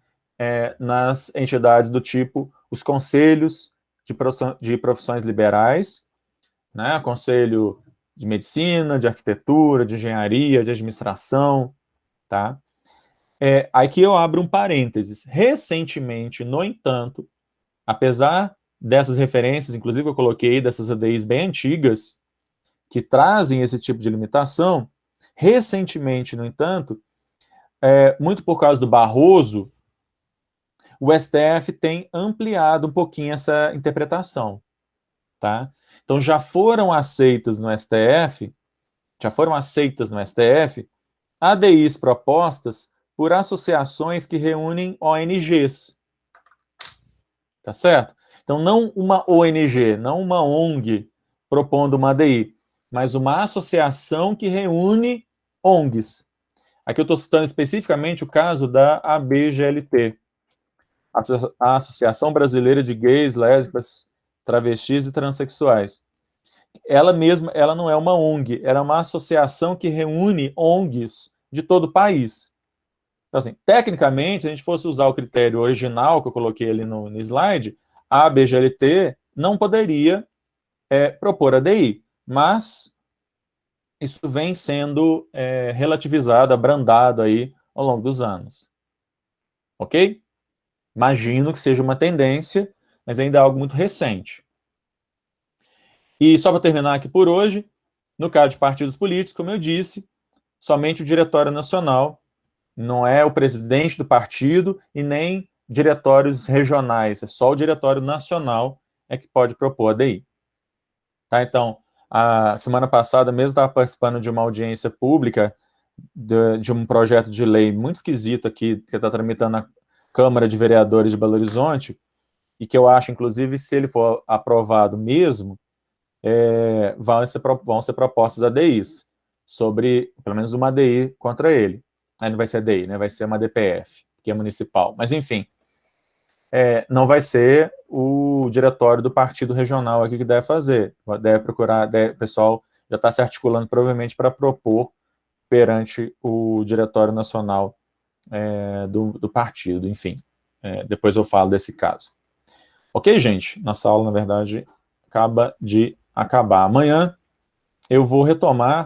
nas entidades do tipo os conselhos de profissões liberais, né? Conselho de medicina, de arquitetura, de engenharia, de administração, tá? Aqui eu abro um parênteses. Recentemente, no entanto, apesar dessas referências, inclusive eu coloquei dessas ADIs bem antigas, que trazem esse tipo de limitação, recentemente, no entanto, muito por causa do Barroso, o STF tem ampliado um pouquinho essa interpretação, tá? Então já foram aceitas no STF ADIs propostas por associações que reúnem ONGs, tá certo? Então não uma ONG, não uma ONG propondo uma ADI, mas uma associação que reúne ONGs. Aqui eu estou citando especificamente o caso da ABGLT, a Associação Brasileira de Gays, Lésbicas, Travestis e Transsexuais. Ela mesma, ela não é uma ONG, ela é uma associação que reúne ONGs de todo o país. Então, assim, tecnicamente, se a gente fosse usar o critério original que eu coloquei ali no slide, a ABGLT não poderia propor ADI, mas isso vem sendo relativizado, abrandado aí ao longo dos anos. Ok? Imagino que seja uma tendência, mas ainda é algo muito recente. E só para terminar aqui por hoje, no caso de partidos políticos, como eu disse, somente o Diretório Nacional, não é o presidente do partido e nem diretórios regionais, é só o Diretório Nacional que pode propor a ADI. Tá? Então, a semana passada mesmo estava participando de uma audiência pública de um projeto de lei muito esquisito aqui, que está tramitando na Câmara de Vereadores de Belo Horizonte, e que eu acho, inclusive, se ele for aprovado mesmo, vão ser propostas ADIs, sobre, pelo menos uma ADI contra ele. Aí não vai ser ADI, né? Vai ser uma DPF, que é municipal. Mas, enfim, não vai ser o diretório do partido regional aqui que deve fazer. Deve procurar, o pessoal já está se articulando provavelmente para propor perante o diretório nacional do partido, enfim. Depois eu falo desse caso. Ok, gente? Nossa aula, na verdade, acaba de acabar. Amanhã eu vou retomar